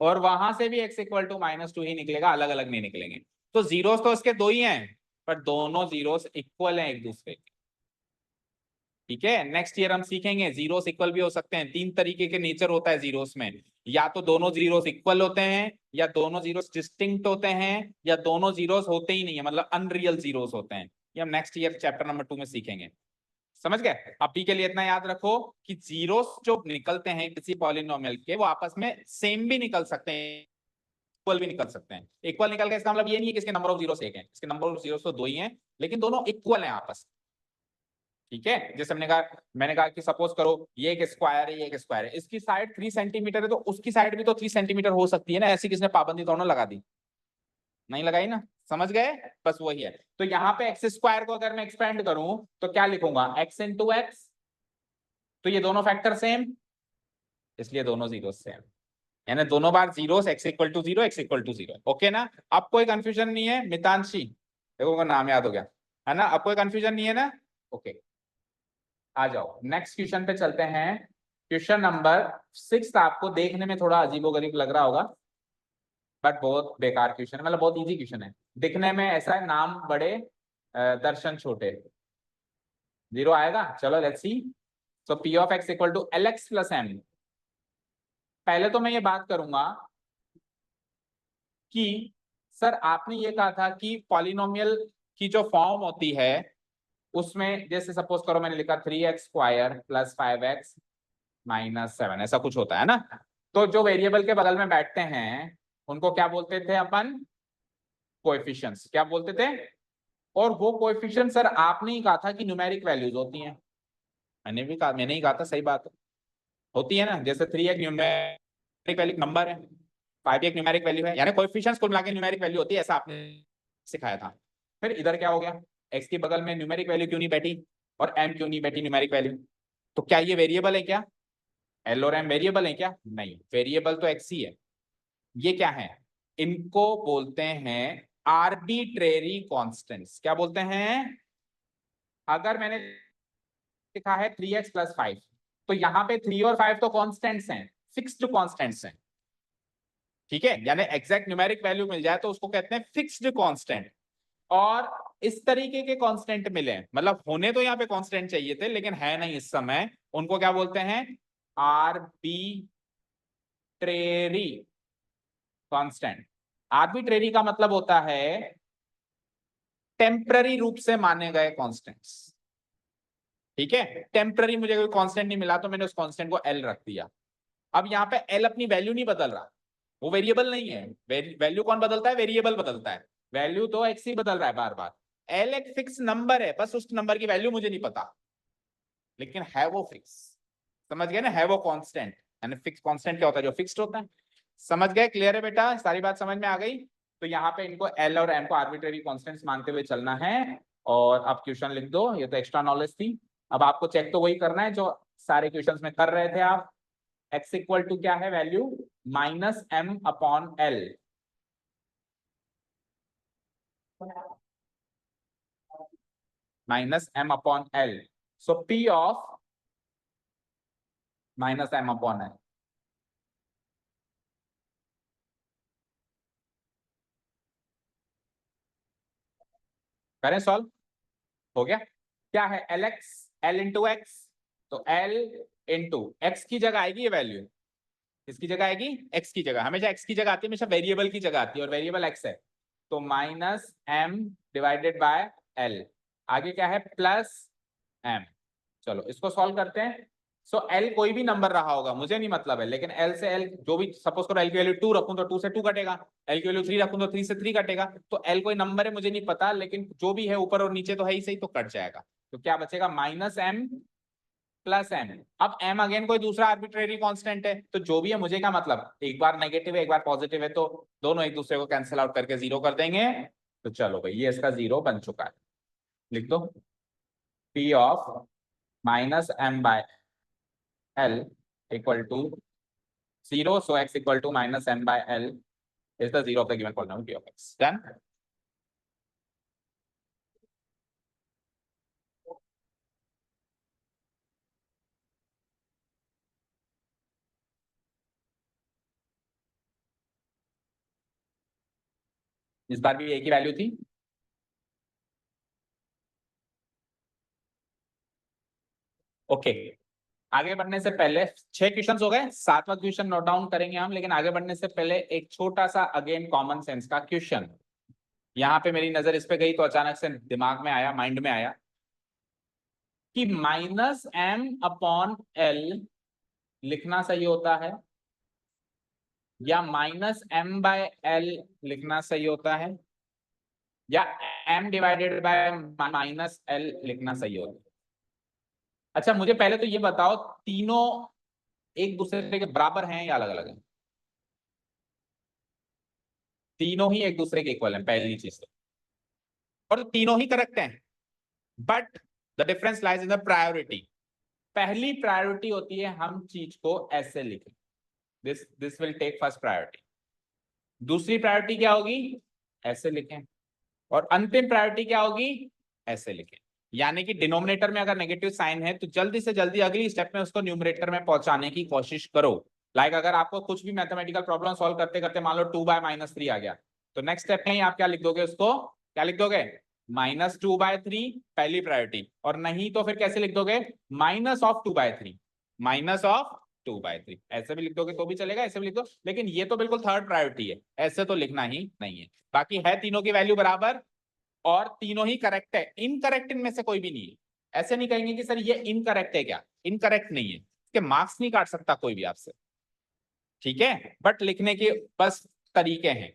और वहां से भी x=-2 ही निकलेगा, अलग अलग नहीं निकलेंगे। तो जीरोस तो इसके दो ही हैं पर दोनों जीरोस इक्वल हैं एक दूसरे के। ठीक है, नेक्स्ट ईयर हम सीखेंगे जीरोस इक्वल भी हो सकते हैं। तीन तरीके के नेचर होता है जीरोस में, या तो दोनों जीरोस इक्वल होते हैं, या दोनों जीरोस डिस्टिंक्ट होते हैं, या दोनों जीरोस होते ही नहीं है, मतलब अनरियल जीरोस होते हैं। ये हम नेक्स्ट ईयर चैप्टर नंबर 2 में सीखेंगे। समझ गए? अभी के लिए इतना याद रखो कि जीरोस जो निकलते हैं किसी पॉलिनोमियल के, वो आपस में सेम भी निकल सकते हैं, इक्वल भी निकल सकते हैं। इक्वल निकल के इसका मतलब ये नहीं है कि इसके नंबर ऑफ जीरोस एक है, इसके नंबर ऑफ जीरोस तो दो ही हैं, लेकिन दोनों इक्वल हैं आपस में। ठीक है, जैसे मैंने कहा कि सपोज करो ये एक स्क्वायर है, ये एक स्क्वायर है, इसकी साइड 3 सेंटीमीटर है तो उसकी साइड भी तो 3 सेंटीमीटर हो सकती है ना, ऐसी किसने पाबंदी दोनों लगा दी? नहीं लगाई ना, समझ गए? बस वही है। तो यहाँ पे एक्स स्क्वायर को अगर मैं एक्सपेंड करूं तो क्या लिखूंगा, एक्स इंटू एक्स, तो ये दोनों फैक्टर सेम, इसलिए दोनों जीरो सेम, यानी दोनों बार जीरो, x=0 x=0। ओके ना? अब कोई कंफ्यूजन नहीं है? मितांशी, देखो उनका नाम याद हो गया है ना, अब कोई कंफ्यूजन नहीं है ना? ओके आ जाओ नेक्स्ट क्वेश्चन पे चलते हैं। क्वेश्चन नंबर 6 आपको देखने में थोड़ा अजीबोगरीब लग रहा होगा, बट बहुत बेकार क्वेश्चन है, मतलब बहुत इजी क्वेश्चन है। दिखने में ऐसा है, नाम बड़े दर्शन छोटे, जीरो आएगा। चलो let's see. So p of x equal to lx plus m। पहले तो मैं ये बात करूंगा कि सर आपने ये कहा था कि पॉलिनोमियल की जो फॉर्म होती है उसमें, जैसे सपोज करो मैंने लिखा 3x² प्लस 5x माइनस 7, ऐसा कुछ होता है ना। तो जो वेरिएबल के बगल में बैठते हैं उनको क्या बोलते थे अपन? कोएफिशिएंट्स। क्या बोलते थे? और वो कोएफिशिएंट सर आपने ही कहा था कि न्यूमेरिक वैल्यूज होती हैं। मैंने ही कहा था, सही बात है, होती है ना। जैसे 3 एक न्यूमेरिक वैल्यू नंबर है, 5 एक न्यूमेरिक वैल्यू है, यानी कोएफिशिएंट्स कुल मिला के न्यूमेरिक वैल्यू होती है, ऐसा आपने सिखाया था। फिर इधर क्या हो गया, x के बगल में न्यूमेरिक वैल्यू क्यों नहीं बैठी और m क्यों नहीं बैठी न्यूमेरिक वैल्यू? तो क्या ये वेरिएबल है क्या? एल और एम वेरिएबल है क्या? नहीं, वेरिएबल तो x ही है। ये क्या है? इनको बोलते हैं आर्बिट्रेरी कांस्टेंट्स। क्या बोलते हैं? अगर मैंने लिखा है 3x+5, तो यहाँ पे 3 और 5 तो कांस्टेंट्स हैं, फिक्स्ड कांस्टेंट्स हैं। ठीक है, यानी एग्जैक्ट न्यूमेरिक वैल्यू मिल जाए तो उसको कहते हैं फिक्स्ड कांस्टेंट। और इस तरीके के कांस्टेंट मिले, मतलब होने तो यहाँ पे कांस्टेंट चाहिए थे लेकिन है नहीं इस समय, उनको क्या बोलते हैं? Arbitrary constant. आर्बिट्रेरी का मतलब होता है टेम्पररी रूप से माने गए कांस्टेंट्स। ठीक है, टेम्पररी मुझे कोई कांस्टेंट नहीं मिला तो मैंने उस कांस्टेंट को एल रख दिया। अब यहाँ पे एल अपनी वैल्यू नहीं बदल रहा, वो वेरिएबल नहीं है। वैल्यू कौन बदलता है? वेरिएबल बदलता है। वैल्यू तो एक्स ही बदल रहा है बार बार। एल एक फिक्स नंबर है, बस उस नंबर की वैल्यू मुझे नहीं पता, लेकिन है वो फिक्स। समझ गए ना? है वो कांस्टेंट, यानी फिक्स कांस्टेंट क्या होता है? जो फिक्स्ड होता है। समझ गए? क्लियर है बेटा? सारी बात समझ में आ गई? तो यहाँ पे इनको एल और एम को आर्बिट्रेरी कांस्टेंट्स मानते हुए चलना है। और अब क्वेश्चन लिख दो, ये तो एक्स्ट्रा नॉलेज थी। अब आपको चेक तो वही करना है जो सारे क्वेश्चंस में कर रहे थे आप। x इक्वल टू क्या है value? -m/l। -m/l। So p of minus M upon L. करें सॉल्व, हो गया। क्या है L X, L into X, तो एल इंटू एक्स की जगह आएगी ये वैल्यू, किसकी जगह आएगी, एक्स की जगह, हमेशा एक्स की जगह आती है, हमेशा वेरिएबल की जगह आती है, और वेरिएबल एक्स है, तो minus M divided by L, आगे क्या है प्लस एम। चलो इसको सॉल्व करते हैं। सो एल कोई भी नंबर रहा होगा, मुझे नहीं मतलब है, लेकिन एल से एल जो भी, सपोज करो एल की वैल्यू 2 रखूं तो 2 से 2 कटेगा, एल की वैल्यू 3 रखूं तो 3 से 3 कटेगा, तो एल कोई नंबर है मुझे नहीं पता, लेकिन जो भी है ऊपर और नीचे तो है ही सही, तो कट जाएगा। तो क्या बचेगा, माइनस एम प्लस एम। अब एम अगेन कोई दूसरा आर्बिट्रेरी कांस्टेंट है, तो जो भी है मुझे क्या मतलब, एक बार नेगेटिव है एक बार पॉजिटिव है, तो दोनों एक दूसरे को कैंसिल आउट करके जीरो कर देंगे। तो चलो भाई ये इसका जीरो बन चुका है, लिख दो P of minus M by L equal to zero, so x equal to minus M by L is the zero of the given polynomial P of X. Done. इस बार भी एक ही वैल्यू थी। ओके आगे बढ़ने से पहले 6 क्वेश्चन हो गए, 7वां क्वेश्चन नोट डाउन करेंगे हम, लेकिन आगे बढ़ने से पहले एक छोटा सा अगेन कॉमन सेंस का क्वेश्चन। यहाँ पे मेरी नजर इस पे गई तो अचानक से दिमाग में आया, माइंड में आया कि माइनस एम अपॉन एल लिखना सही होता है या माइनस एम बाय एल लिखना सही होता है या M divided by minus L लिखना सही होता है। अच्छा मुझे पहले तो ये बताओ, तीनों एक दूसरे के बराबर हैं या अलग अलग हैं? तीनों ही एक दूसरे के इक्वल हैं, पहली चीज तो, और तो तीनों ही करेक्ट हैं, but the difference lies in the priority. पहली प्रायोरिटी होती है हम चीज को ऐसे लिखें, this will take first priority. दूसरी प्रायोरिटी क्या होगी, ऐसे लिखें, और अंतिम प्रायोरिटी क्या होगी, ऐसे लिखें। यानी कि डिनोमिनेटर में अगर नेगेटिव साइन है तो जल्दी से जल्दी अगली स्टेप में उसको न्यूमरेटर में पहुंचाने की कोशिश करो। लाइक अगर आपको कुछ भी मैथमेटिकल प्रॉब्लम सॉल्व करते करते मान लो 2/-3 आ गया, तो नेक्स्ट स्टेप में ही आप क्या लिख दोगे, उसको क्या लिख दोगे, -2/3 पहली प्रायोरिटी, और नहीं तो फिर कैसे लिख दोगे, -2/3, -2/3, ऐसे भी लिख दोगे तो भी चलेगा, ऐसे भी लिख दो, लेकिन ये तो बिल्कुल थर्ड प्रायोरिटी है, ऐसे तो लिखना ही नहीं है। बाकी है तीनों की वैल्यू बराबर और तीनों ही करेक्ट है, इनकरेक्ट इनमें से कोई भी नहीं है। ऐसे नहीं कहेंगे कि सर ये इनकरेक्ट है, क्या इनकरेक्ट नहीं है, इसके मार्क्स नहीं काट सकता कोई भी आपसे, ठीक है, बट लिखने के बस तरीके हैं।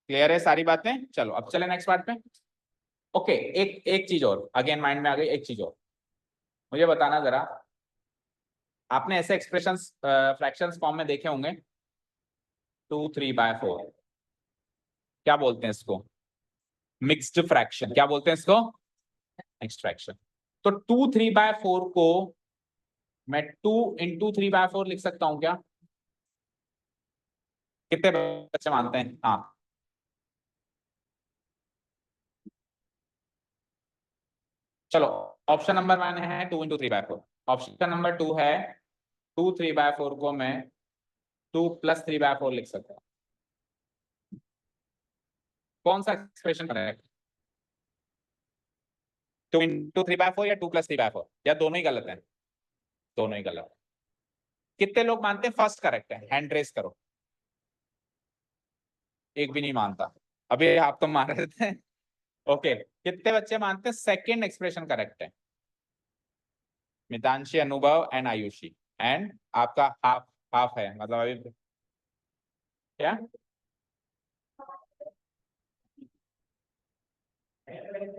क्लियर है सारी बातें, चलो अब चले नेक्स्ट पार्ट में। ओके एक एक चीज और अगेन माइंड में आ गई, एक चीज और मुझे बताना जरा, आपने ऐसे एक्सप्रेशंस फ्रैक्शंस फॉर्म में देखे होंगे, 2/3/4, क्या बोलते हैं इसको, मिक्स्ड फ्रैक्शन, क्या बोलते हैं इसको, मिक्स्ड फ्रैक्शन। तो 2/3/4 को मैं 2 × 3/4 लिख सकता हूं क्या, कितने बच्चे मानते हैं, हाँ चलो, ऑप्शन नंबर 1 है 2 × 3/4, ऑप्शन नंबर 2 है 2/3/4 को मैं 2 + 3/4 लिख सकता हूँ। कौन सा एक्सप्रेशन करेक्ट, 2 × 3/4 या 2 + 3/4, या दोनों ही गलत है, दोनों ही गलत है। कितने लोग मानते हैं फर्स्ट करेक्ट है, हैंड रेस करो, एक भी नहीं मानता, अभी आप तो मान रहे थे। ओके कितने बच्चे मानते हैं सेकंड एक्सप्रेशन करेक्ट है, मितांशी, अनुभव एंड आयुषी, एंड आपका हाफ हाफ है, मतलब अभी क्या,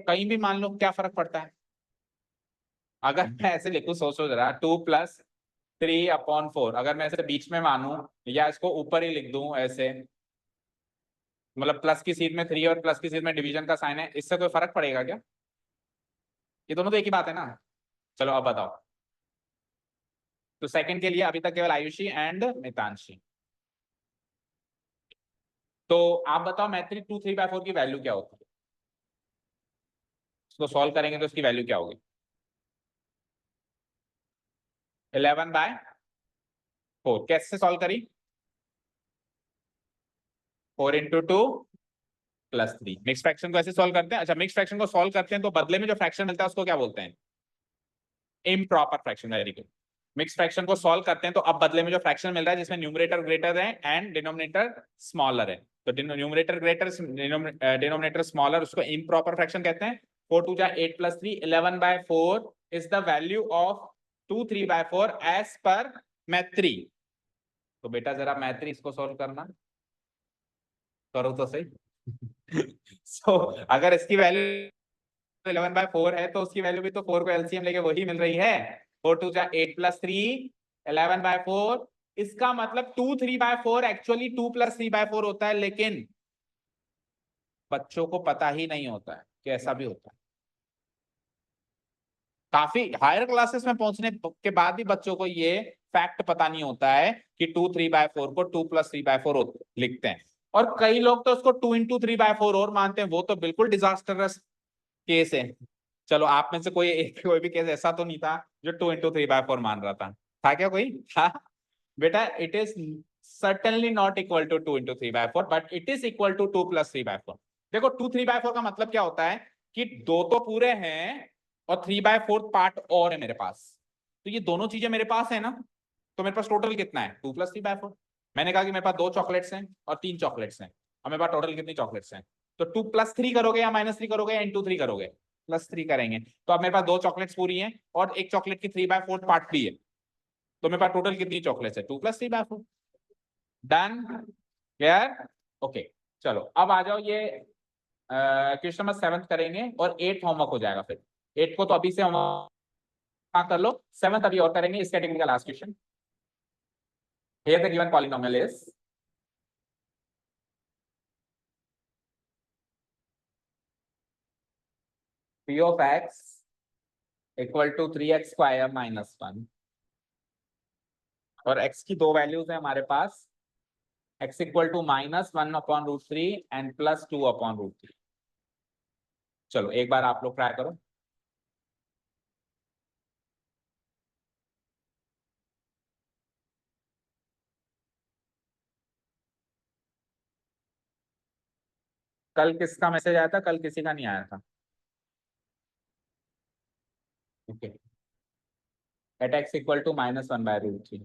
कहीं भी मान लो क्या फर्क पड़ता है, अगर मैं ऐसे लिखूं, सोचो जरा, 2 + 3/4, अगर मैं ऐसे बीच में मानूं या इसको ऊपर ही लिख दूं ऐसे, मतलब प्लस की सीट में 3 और प्लस की सीट में डिवीजन का साइन है, इससे कोई फर्क पड़ेगा क्या, ये दोनों तो एक ही बात है ना। चलो अब बताओ, तो सेकंड के लिए अभी तक केवल आयुषी एंड मितांशी, तो आप बताओ मैट्रिक 2/3/4 की वैल्यू क्या होती है, इसको सॉल्व करेंगे तो इसकी वैल्यू क्या होगी, 11/3 4 कैसे सॉल्व करी? 4 × 2 +3। मिक्स फ्रैक्शन को ऐसे सॉल्व करते हैं। अच्छा, मिक्स फ्रैक्शन को सॉल्व करते हैं तो बदले में जो फ्रैक्शन मिलता है उसको क्या बोलते हैं? Improper fraction. Very good. Mix fraction को सॉल्व करते हैं तो अब बदले में जो फ्रैक्शन मिल रहा है जिसमें न्यूमरेटर ग्रेटर है एंड डिनोमिनेटर स्मॉलर है, तो न्यूमरेटर ग्रेटर डिनोमिनेटर स्मॉलर, उसको इम्प्रॉपर फ्रैक्शन कहते हैं। 4 2 8 + 3 11/4 is the value of 2 3/4 as per मैथ्री। तो बेटा जरा मैथ्री इसको सॉल्व करना, करो तो सही। अगर इसकी वैल्यू 11/4 है तो उसकी वैल्यू भी तो 4 को एलसीएम लेके वही मिल रही है। 4 2 8 + 3 11/4। इसका मतलब 2 3/4 एक्चुअली 2 + 3/4 होता है, लेकिन बच्चों को पता ही नहीं होता है कि ऐसा भी होता है। काफी हायर क्लासेस में पहुंचने के बाद भी बच्चों को ये फैक्ट पता नहीं होता है कि 2 3/4 को 2 + 3/4 लिखते हैं। और कई लोग तो उसको 2 × 3/4 और मानते हैं, वो तो बिल्कुल डिजास्टरस केस है। चलो आप में से कोई भी केस ऐसा तो नहीं था जो 2 × 3/4 मान रहा था क्या कोई? हाँ बेटा, it is certainly not equal to 2 × 3/4 but it is equal to 2 + 3/4। देखो 2 3/4 का मतलब क्या होता है कि दो तो पूरे हैं और 3/4 पार्ट और है मेरे पास। तो ये दोनों चीजें मेरे पास है ना, तो मेरे पास टोटल कितना है? 2 + 3/4। मैंने कहा कि मेरे पास 2 चॉकलेट्स हैं और 3 चॉकलेट्स हैं, और मेरे पास टोटल कितनी चॉकलेट्स हैं? तो 2 + 3 करोगे या -3 करोगे या × 3 करोगे? +3 करेंगे। तो अब मेरे पास 2 चॉकलेट्स पूरी हैं और एक चॉकलेट की 3/4 पार्ट भी है, तो मेरे पास टोटल कितनी चॉकलेट्स है? 2 + 3/4। डन? क्लियर? ओके। चलो अब आ जाओ, ये क्वेश्चन नंबर 7 करेंगे और 8 होमवर्क हो जाएगा। फिर 8 को तो अभी से होमवर्क कर लो, 7 अभी और करेंगे। इस कैटेगरी का last question. Here the given polynomial is p of x equal to 3x² - 1, और x की दो वैल्यूज है हमारे पास, x equal to -1/√3 एंड +2/√3। चलो एक बार आप लोग ट्राई करो। कल किसका मैसेज आया था? कल किसी का नहीं आया था। Okay, at x equal to -1/√3।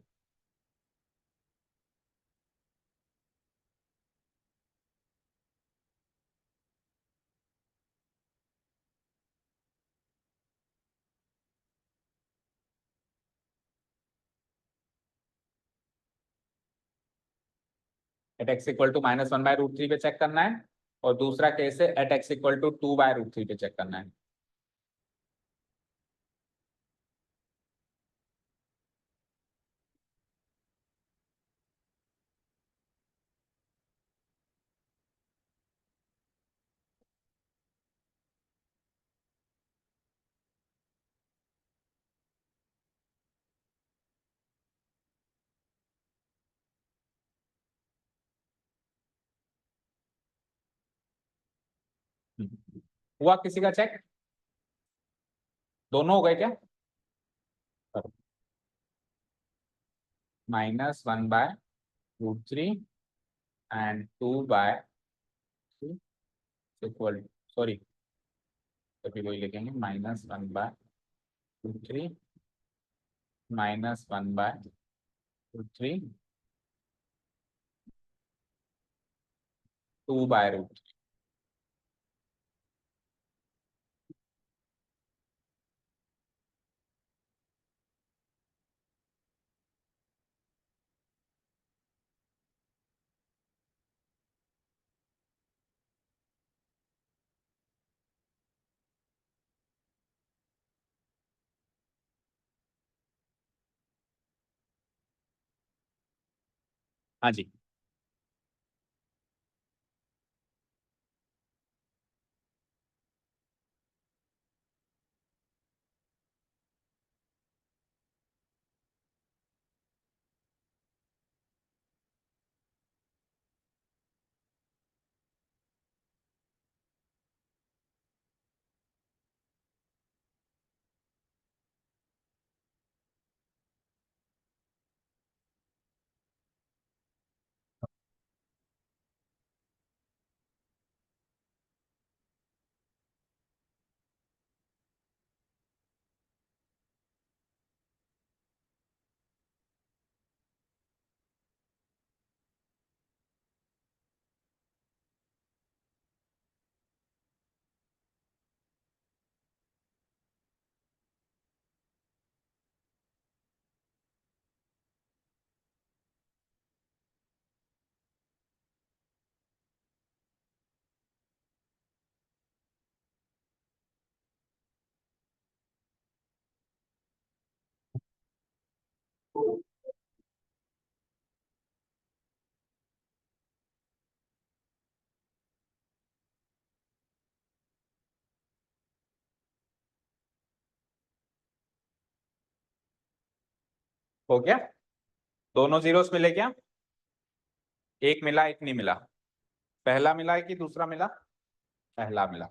At x equal to -1/√3 पे चेक करना है, और दूसरा केस है एट x equal to 2/√3 पे चेक करना है। हुआ किसी का चेक? दोनों हो गए क्या? -1/√3 एंड 2/3 इक्वल, सॉरी तभी वही लिखेंगे, -1/√3 -1/√3 2/√3। हाँ जी। हो गया? दोनों जीरोस मिले क्या? एक मिला एक नहीं मिला। पहला मिला है कि दूसरा मिला? पहला मिला।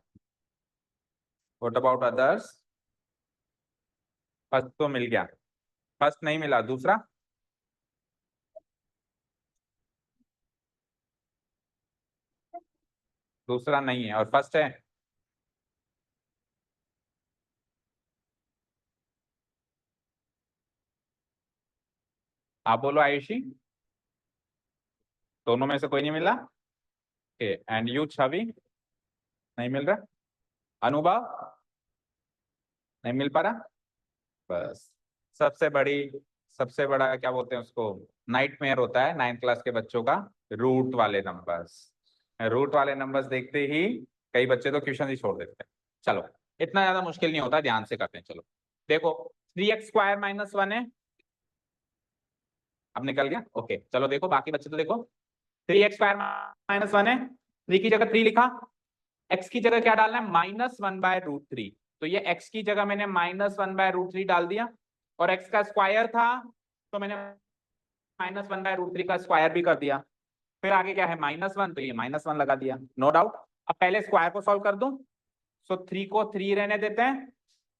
What about others? फर्स्ट तो मिल गया, फर्स्ट नहीं मिला, दूसरा? दूसरा नहीं है और फर्स्ट है। आप बोलो आयुषी। दोनों में से कोई नहीं मिला? ओके, एंड यू छवि? नहीं मिल रहा। अनुभव? नहीं मिल पा रहा। बस, सबसे बड़ी, सबसे बड़ा क्या बोलते हैं उसको, नाइटमेयर होता है नाइन्थ क्लास के बच्चों का, रूट वाले नंबर्स। रूट वाले नंबर्स देखते ही कई बच्चे तो ट्यूशन ही छोड़ देते हैं। चलो, इतना ज्यादा मुश्किल नहीं होता, ध्यान से करते हैं। चलो देखो, 3x² - 1 है। अब निकल गया। ओके चलो देखो, बाकी बच्चे तो देखो। 3x² - 1 है, 3 की जगह 3 लिखा। x की जगह क्या डालना है? -1/√3। तो ये x की जगह मैंने -1/√3 डाल दिया, और x का स्क्वायर था तो मैंने -1/√3 का स्क्वायर भी कर दिया। फिर आगे क्या है? -1, तो ये -1 लगा दिया, नो डाउट। अब पहले स्क्वायर को सॉल्व कर दूं। सो 3 को 3 रहने देते हैं,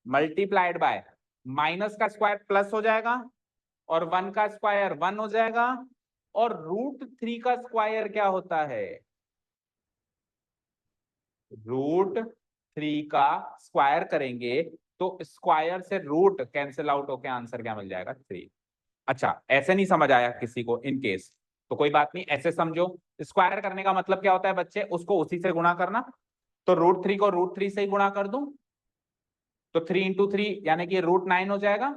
मल्टीप्लाइड बाय माइनस का स्क्वायर प्लस हो जाएगा, और 1 का स्क्वायर 1 हो जाएगा, और √3 का स्क्वायर क्या होता है? √3 का स्क्वायर करेंगे तो स्क्वायर से रूट कैंसिल आउट होकर आंसर क्या मिल जाएगा? 3। अच्छा, ऐसे नहीं समझ आया किसी को इन केस, तो कोई बात नहीं, ऐसे समझो। स्क्वायर करने का मतलब क्या होता है बच्चे? उसको उसी से गुणा करना। तो √3 को √3 से ही गुणा कर दूं, तो 3 × 3 यानी कि √9 हो जाएगा,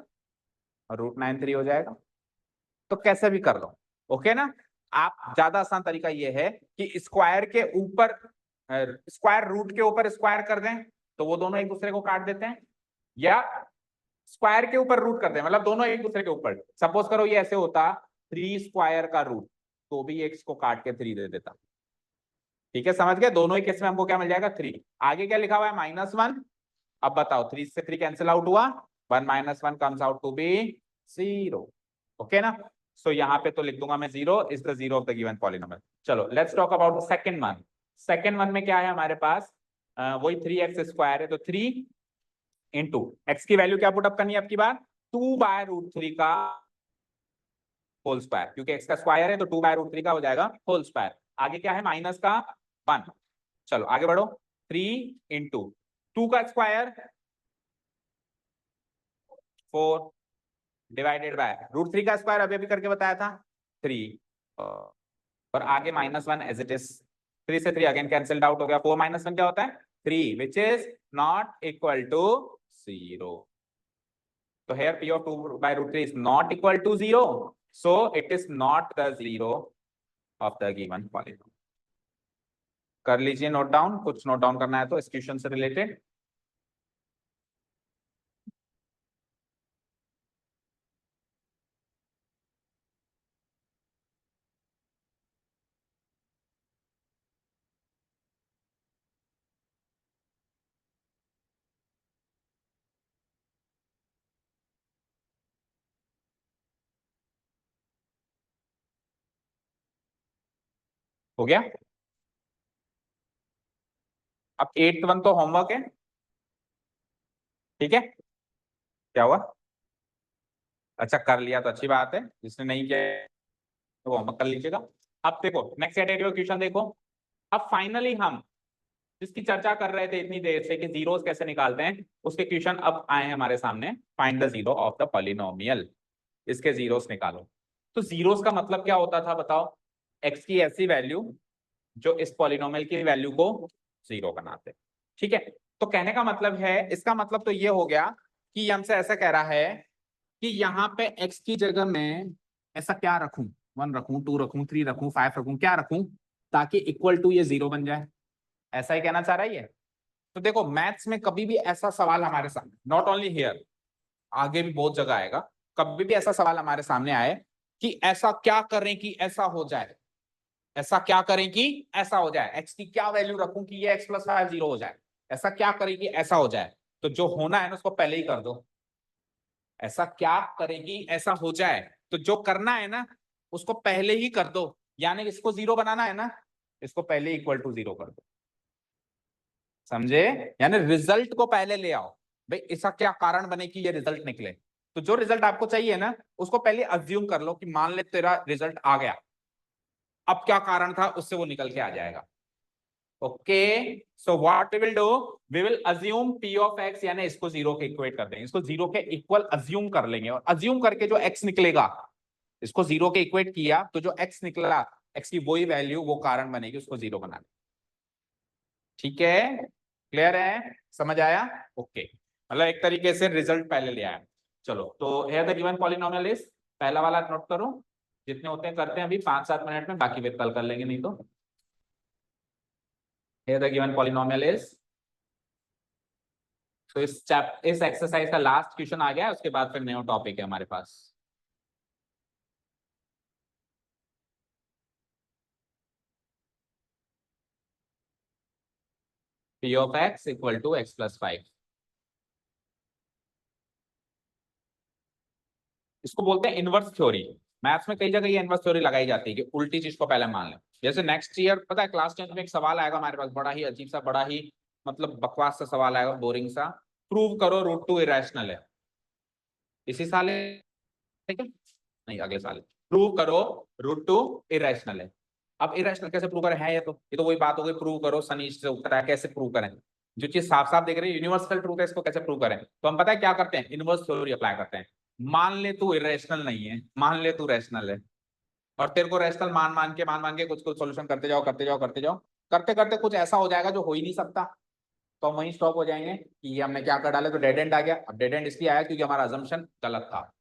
और √9 3 हो जाएगा। तो कैसे भी कर लो, ओके ना। आप ज्यादा आसान तरीका ये है कि स्क्वायर के ऊपर, स्क्वायर रूट के ऊपर स्क्वायर कर दें तो वो दोनों एक दूसरे को काट देते हैं, या स्क्वायर के ऊपर रूट कर दें, मतलब दोनों एक दूसरे के ऊपर। सपोज करो ये ऐसे होता 3² का रूट, तो भी एक्स को काट के 3 दे देता। ठीक है, समझ गए? दोनों ही केस में हमको क्या मिल जाएगा? 3। आगे क्या लिखा हुआ है? -1। अब बताओ, 3 से 3 कैंसिल आउट हुआ, 1 - 1 comes out to be 0। Okay ना। सो यहाँ पे तो लिख दूंगा मैं 0 is the zero of the given polynomial. चलो let's talk about the second one. Second one में क्या है हमारे पास? वही 3x² है, तो 3 इंटू एक्स की वैल्यू क्या पुटअप करनी है आपकी बार? 2/√3 का होल स्क्वायर, क्योंकि एक्स का स्क्वायर है तो 2/√3 का हो जाएगा होल स्क्वायर। आगे क्या है? माइनस का 1। चलो आगे बढ़ो। 3 इंटू 2 का स्क्वायर 4 डिवाइडेड बाय √3 का स्क्वायर अभी अभी करके बताया था 3, और आगे -1 एज इट इज। 3 से 3 अगेन कैंसिल्ड आउट हो गया। 4 - 1 क्या होता है? 3, which is not equal to 0। So here P of 2/√3 is not equal to 0. So it is not the zero of the given polynomial. कर लीजिए नोट डाउन, कुछ note down करना है तो इस क्वेश्चन से रिलेटेड। हो गया? अब 8th वन तो होमवर्क है, ठीक है? क्या हुआ? अच्छा कर लिया तो अच्छी बात है, जिसने नहीं किया तो होमवर्क कर लीजिएगा। अब देखो नेक्स्ट कैटेगरी क्वेश्चन देखो। अब फाइनली हम जिसकी चर्चा कर रहे थे इतनी देर से कि जीरोस कैसे निकालते हैं, उसके क्वेश्चन अब आए हैं हमारे सामने। Find the zero of the polynomial. इसके जीरोस निकालो। तो जीरोस का मतलब क्या होता था बताओ? एक्स की ऐसी वैल्यू जो इस पॉलिनोमियल की वैल्यू को 0 बनाते। ठीक है, तो कहने का मतलब है, इसका मतलब तो ये हो गया कि हमसे ऐसा कह रहा है कि यहाँ पे x की जगह मैं ऐसा क्या रखूं? 1 रखूं, 2 रखूं, 3 रखूं, 5 रखूं, क्या रखूं ताकि इक्वल टू ये 0 बन जाए? ऐसा ही कहना चाह रहा है ये। तो देखो मैथ्स में कभी भी ऐसा सवाल हमारे सामने, नॉट ओनली हियर, आगे भी बहुत जगह आएगा, कभी भी ऐसा सवाल हमारे सामने आए कि ऐसा क्या करें कि ऐसा हो जाए, ऐसा क्या करें कि ऐसा हो जाए, एक्स की क्या वैल्यू रखूं कि ये x+5 0 हो जाए, ऐसा क्या करें कि ऐसा हो जाए, तो जो होना है ना उसको पहले ही कर दो। ऐसा क्या करें कि ऐसा हो जाए, तो जो करना है ना उसको पहले ही कर दो, यानी इसको 0 बनाना है ना, इसको पहले इक्वल टू 0 कर दो। समझे? यानी रिजल्ट को पहले ले आओ। भाई ऐसा क्या कारण बने कि ये रिजल्ट निकले, तो जो रिजल्ट आपको चाहिए ना उसको पहले अज्यूम कर लो कि मान ले तेरा रिजल्ट आ गया, अब क्या कारण था उससे वो निकल के आ जाएगा। Okay, so what we will do, we will assume p of x, यानी इसको 0 के इक्वेट कर देंगे, इसको 0 के इक्वल अज्यूम कर लेंगे, और अज्यूम करके जो x निकलेगा, इसको 0 के इक्वेट किया तो जो x निकला, x की वही वैल्यू वो कारण बनेगी, उसको 0 बना दें। ठीक है, क्लियर है, समझ आया? ओके, मतलब एक तरीके से रिजल्ट पहले ले आया। चलो, तो here the given polynomial is, पहला वाला नोट करो, जितने होते हैं करते हैं अभी 5-7 मिनट में, बाकी फिर कल कर लेंगे नहीं तो। Here the given polynomial is, तो इस एक्सरसाइज का लास्ट क्वेश्चन आ गया है, उसके बाद फिर नया टॉपिक है हमारे पास। p of x equal to x+5, इसको बोलते हैं इनवर्स थ्योरी। मैथ्स में कई जगह ये इनवर्स थ्योरी लगाई जाती है कि उल्टी चीज को पहले मान लें। जैसे नेक्स्ट ईयर पता है क्लास 10 में एक सवाल आएगा हमारे पास, बड़ा ही अजीब सा, बड़ा ही मतलब बकवास सा सवाल आएगा, बोरिंग सा, प्रूव करो √2 इरेशनल है। इसी साल है क्या? नहीं, अगले साल। प्रूव करो √2 इरेशनल है। अब इरेशनल कैसे प्रूव करें, है ये तो वही बात हो गई, प्रूव करो सनी से उत्तर है, कैसे प्रूव करें? जो चीज साफ साफ देख रहे हैं यूनिवर्सल ट्रूथ है, इसको कैसे प्रूव करें? तो हम पता है क्या करते हैं, इनवर्स थ्योरी अप्लाई करते हैं। मान ले तू इरेशनल नहीं है, मान ले तू रैशनल है, और तेरे को रैशनल मान मान के कुछ कुछ सोल्यूशन करते जाओ करते जाओ करते जाओ, करते करते कुछ ऐसा हो जाएगा जो हो ही नहीं सकता, तो हम वहीं स्टॉप हो जाएंगे कि ये हमने क्या कर डाले, तो डेड एंड आ गया। अब डेड एंड इसलिए आया क्योंकि हमारा अजम्पशन गलत था,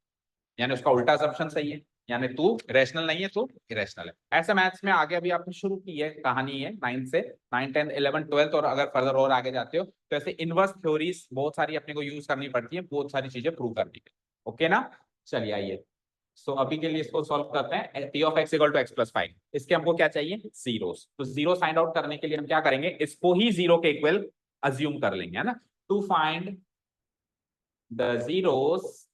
यानी उसका उल्टा अजम्पशन सही है, यानी तू रैशनल नहीं है, तू इरेशनल है। ऐसे मैथ्स में आगे अभी आपने शुरू की है कहानी है 9 से, 9 10 11 12, और अगर फर्दर और आगे जाते हो तो ऐसे इनवर्स थ्योरीज बहुत सारी अपने को यूज करनी पड़ती है, बहुत सारी चीजें प्रूव करनी है। ओके ना, चलिए आइए। सो अभी के लिए इसको सॉल्व करते हैं। p of x equal to x+5, इसके हमको क्या चाहिए, जीरोस। तो जीरो फाइंड आउट करने के लिए हम क्या करेंगे, इसको ही 0 के इक्वल अज्यूम कर लेंगे, है ना। To find the zeros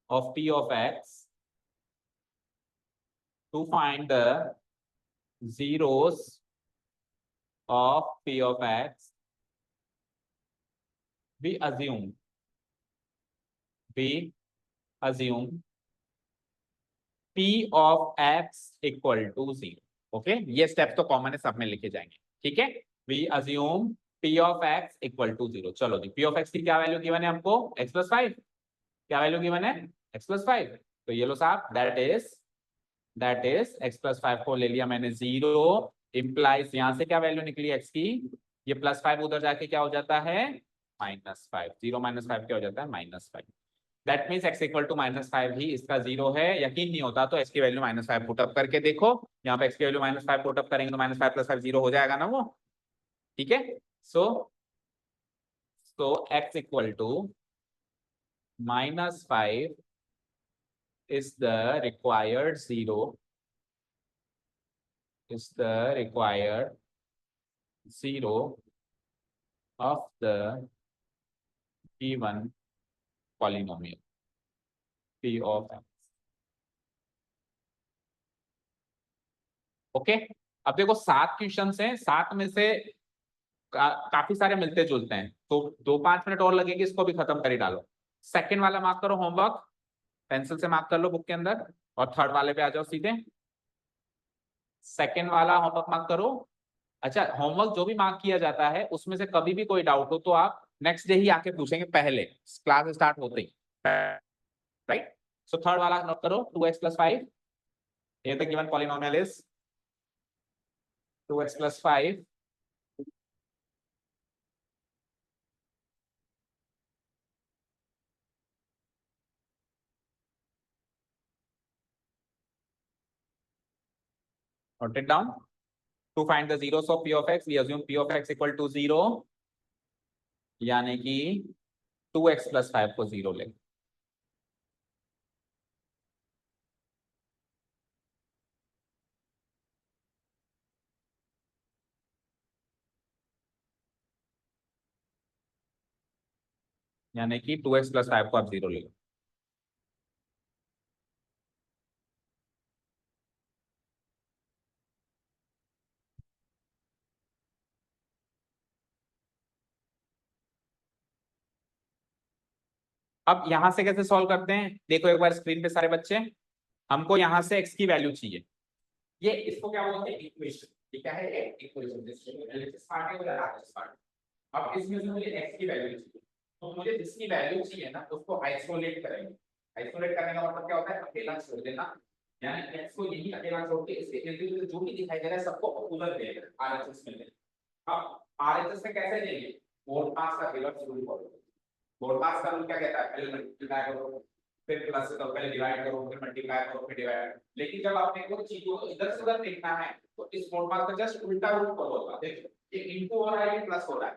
of p of x, to find the zeros of p of x, we assume p of x equal to 0। Okay, ये स्टेप तो कॉमन है, सब में लिखे जाएंगे, ठीक है। We assume p of x equal to 0। चलो जी, p of x की क्या वैल्यू गिवन है हमको, x+5, क्या वैल्यू गिवन है, x+5, तो ये लो साहब, दैट इज x+5 को ले लिया मैंने 0, इंप्लाइज यहां से क्या वैल्यू निकली x की, ये +5 उधर जाके क्या हो जाता है, -5, 0 -5 क्या हो जाता है, -5। That means x equal to -5 ही इसका 0 है। यकीन नहीं होता तो x की वैल्यू -5 पुट अप करके देखो, यहाँ पे x की वैल्यू -5 पुट अप करेंगे तो -5 + 5 0 हो जाएगा ना वो, ठीक है। So x equal to -5 is the required zero, of the given polynomial p of x। Okay, अब देखो 7 क्वेश्चन हैं, 7 में से काफी सारे मिलते जुलते हैं, तो 2-5 मिनट और लगेगी, इसको भी खत्म कर ही डालो। सेकंड वाला मार्क करो होमवर्क, पेंसिल से मार्क कर लो बुक के अंदर, और थर्ड वाले पे आ जाओ सीधे। सेकंड वाला होमवर्क मार्क करो। अच्छा, होमवर्क जो भी मार्क किया जाता है उसमें से कभी भी कोई डाउट हो तो आप नेक्स्ट डे ही आके पूछेंगे, पहले क्लास स्टार्ट होते ही, राइट। सो थर्ड वाला नोट करो, 2x+5, here the given polynomial is 2x+5 note it down। to find the zeros of p of x, we assume p of x equal to 0, यानी कि 2x+5 को 0 लेंगे। यानी कि 2x + 5 को आप 0 ले लो। अब यहां से कैसे सॉल्व करते हैं, देखो एक बार स्क्रीन पे सारे बच्चे, हमको यहां से x की वैल्यू चाहिए। ये इसको क्या बोलते हैं, इक्वेशन। ये क्या है, इक्वेशन। एलएचएस पार्ट है और आरएचएस पार्ट। अब इसमें से मुझे x की वैल्यू चाहिए, तो मुझे जिसकी वैल्यू चाहिए ना उसको आइसोलेट करेंगे। आइसोलेट करने का मतलब क्या होता है, अकेला छोड़ देना। यानी x को यही अकेला छोड़ के इसके इर्द-गिर्द जो भी दिखाई दे रहा है सबको उधर दे देना, आरएचएस में देना। अब आरएचएस में कैसे देंगे, मोड पास का रिवर्स रूल फॉलो। मोड पास का रूल क्या कहता है, पहले मल्टीप्लाई करो फिर प्लस से, तो पहले डिवाइड करो फिर मल्टीप्लाई करो फिर डिवाइड। लेकिन जब आपने को चीजों को इधर से उधर देखना है तो इस मोड पास का जस्ट उल्टा रूल फॉलो होगा। देखो ये इनटू हो रहा है, ये प्लस हो रहा है,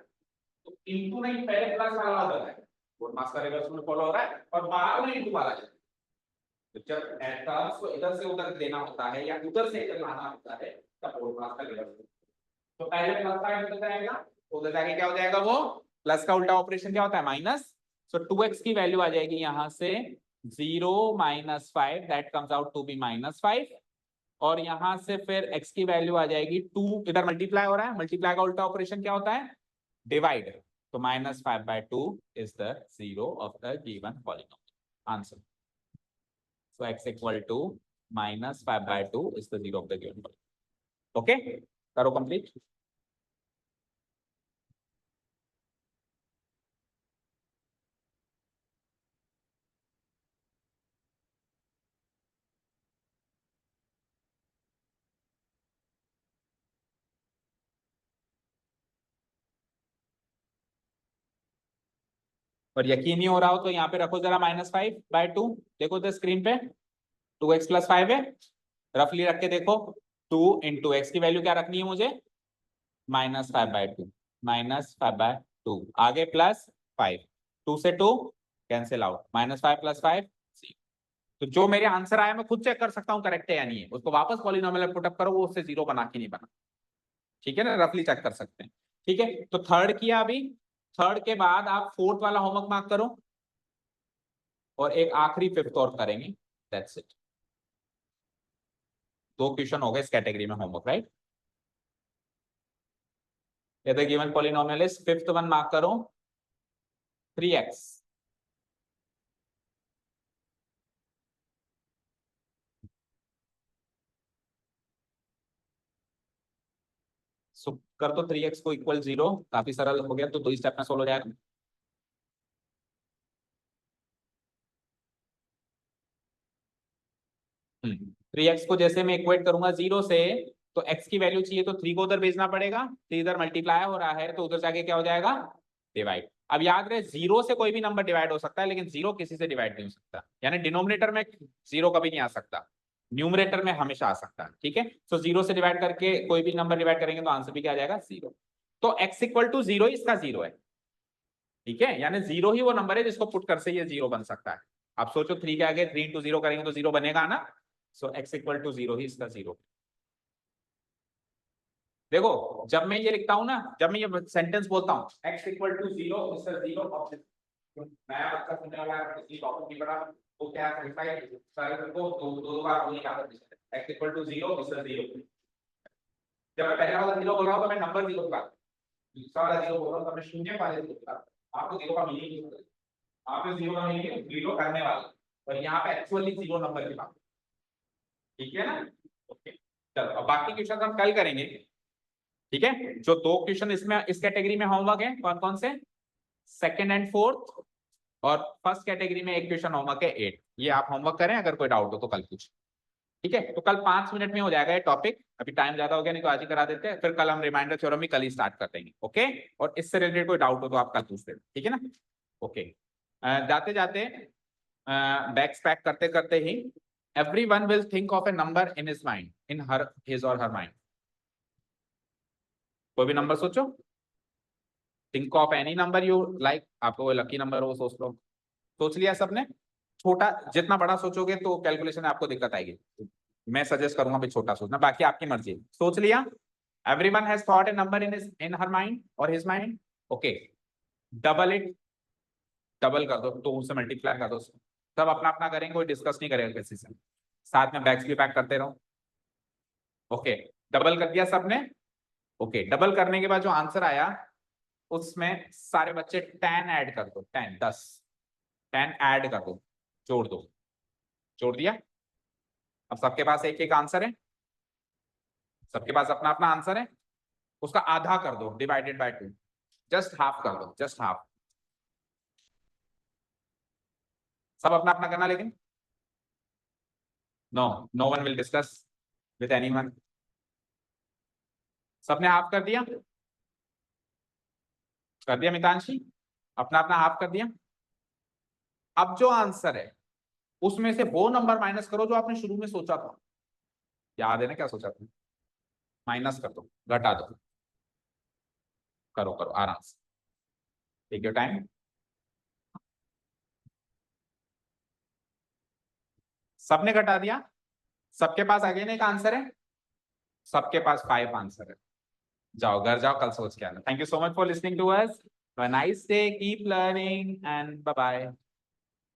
तो इनटू नहीं पहले प्लस वाला हो रहा है, मोड पास का रिवर्स रूल फॉलो हो रहा है, और बाद में इनटू वाला है। तो जब टर्म्स को इधर से उधर देना होता है या उधर से इधर लाना होता है तब मोड पास का रिवर्स। तो पहले प्लस का इधर जाएगा, उधर जाके क्या हो जाएगा, वो प्लस का उल्टा ऑपरेशन क्या होता है, माइनस। सो 2x की वैल्यू आ जाएगी यहां से 0 - 5, that comes out to be -5। और यहां से फिर x की वैल्यू आ जाएगी 2, इधर मल्टीप्लाई हो रहा है, मल्टीप्लाई का उल्टा ऑपरेशन क्या होता है, डिवाइड। तो -5/2 is the zero of the given polynomial answer. So x equal to -5/2 is the zero of the given polynomial. Okay, करो कंप्लीट। और यकीन नहीं हो रहा हो तो यहाँ पे रखो जरा -5/2, देखो तो स्क्रीन पे 2x + 5 है, रफली रख के देखो। 2 × x की वैल्यू क्या रखनी है मुझे, -5/2, -5/2 आगे +5, 2 से 2 कैंसिल आउट, -5 + 5 0। तो जो मेरे आंसर आया मैं खुद चेक कर सकता हूँ करेक्ट है या नहीं है, उसको वापस पॉलिनोमियल पुटअप करो, वो उससे 0 बना के नहीं बना। ठीक है ना, रफली चेक कर सकते हैं। ठीक है, तो थर्ड किया अभी, थर्ड के बाद आप फोर्थ वाला होमवर्क मार्क करो और एक आखिरी फिफ्थ और करेंगे, दैट्स इट। 2 क्वेश्चन हो गए इस कैटेगरी में homework, right. The given polynomial is, fifth one mark करो 3x। सो कर तो 3x को इक्वल 0, काफी सरल हो गया, तो 2 स्टेप में सोल्व हो जाएगा। हम्म, 3x को जैसे मैं इक्वेट करूंगा 0 से, तो x की वैल्यू चाहिए तो 3 को उधर भेजना पड़ेगा, 3 इधर मल्टीप्लाई हो रहा है तो उधर जाके क्या हो जाएगा, डिवाइड। अब याद रहे 0 से कोई भी नंबर डिवाइड हो सकता है, लेकिन 0 किसी से डिवाइड नहीं हो सकता, यानी डिनोमिनेटर में 0 कभी नहीं आ सकता, न्यूमरेटर में हमेशा आ सकता है। ठीक है, सो 0 से डिवाइड करके कोई भी नंबर डिवाइड करेंगे तो आंसर भी क्या आ जाएगा, 0। तो x इक्वल टू 0 इसका 0 है। ठीक है, यानी 0 ही वो नंबर है जिसको पुट कर से ये 0 बन सकता है। आप सोचो 3 के आगे 3 × 0 करेंगे तो 0 बनेगा ना। सो x इक्वल टू 0 ही इसका 0। देखो जब मैं ये लिखता हूं ना, जब मैं ये सेंटेंस बोलता हूं x इक्वल टू 0 इसका 0 ऑप्शन, नया बच्चा सुनने वाला है किसी टॉपिक नहीं पढ़ा वो क्या करता है, सर को दो बार बोलने का आदत है, x इक्वल टू 0 इसका 0। जब मैं पहला वाला 0 बोल रहा हूं तो मैं नंबर 0 का, दूसरा वाला 0 बोल रहा हूं तो मैं शून्य वाले 0 का। आपको 0 का मीनिंग नहीं पता, आपने 0 का मीनिंग 0 करने वाला, और यहाँ पे एक्चुअली 0 नंबर की बात। ठीक है ना, ओके। चलो अब बाकी क्वेश्चन हम कल करेंगे। ठीक है, जो 2 क्वेश्चन इसमें इस कैटेगरी में होमवर्क है, कौन कौन से, सेकंड एंड फोर्थ, और फर्स्ट कैटेगरी में एक क्वेश्चन होमवर्क है 8। ये आप होमवर्क करें, अगर कोई डाउट हो तो कल पूछ। ठीक है, तो कल 5 मिनट में हो जाएगा ये टॉपिक, अभी टाइम ज्यादा हो गया नहीं तो आज ही करा देते हैं, फिर कल हम रिमाइंडर थ्योरम भी कल ही स्टार्ट कर देंगे। ओके, और इससे रिलेटेड कोई डाउट हो तो आप कल पूछ लेना। ठीक है ना, ओके। जाते जाते बैक्स पैक करते करते ही, everyone will think of a number in his mind, in his or her mind। कोई भी नंबर सोचो, think of any number you like, आपको कोई लकी नंबर हो सोच लो। सोच लिया सबने, छोटा जितना बड़ा सोचोगे तो कैलकुलेशन में आपको दिक्कत आएगी, मैं सजेस्ट करूंगा भाई छोटा सोचना, बाकी आपकी मर्जी। सोच लिया, everyone has thought a number in his in her mind or his mind, okay, double it, double कर दो, 2 से मल्टीप्लाई कर दो, सब अपना अपना करेंगे, कोई डिस्कस नहीं करेगा किसी से, साथ में बैग्स भी पैक करते रहो। ओके, डबल कर दिया सबने। ओके, डबल करने के बाद जो आंसर आया उसमें सारे बच्चे 10 ऐड कर दो, 10 ऐड कर दो, जोड़ दो, जोड़ दिया। अब सबके पास एक एक आंसर है, सबके पास अपना अपना आंसर है, उसका आधा कर दो, डिवाइडेड बाय 2, जस्ट हाफ कर दो, जस्ट हाफ। सब अपना अपना करना, लेकिन no one will discuss with anyone. सबने हाफ कर दिया, मितांशी, अपना अपना हाफ कर दिया। अब जो आंसर है उसमें से वो नंबर माइनस करो जो आपने शुरू में सोचा था, याद है ना क्या सोचा था, माइनस कर दो, घटा दो, करो करो आराम से, टेक योर टाइम। सबने घटा दिया, सबके पास अगेन एक आंसर है, सबके पास 5 आंसर है। जाओ घर जाओ, कल सोच के आना। Thank you so much for listening to us, have a nice day, keep learning and bye bye.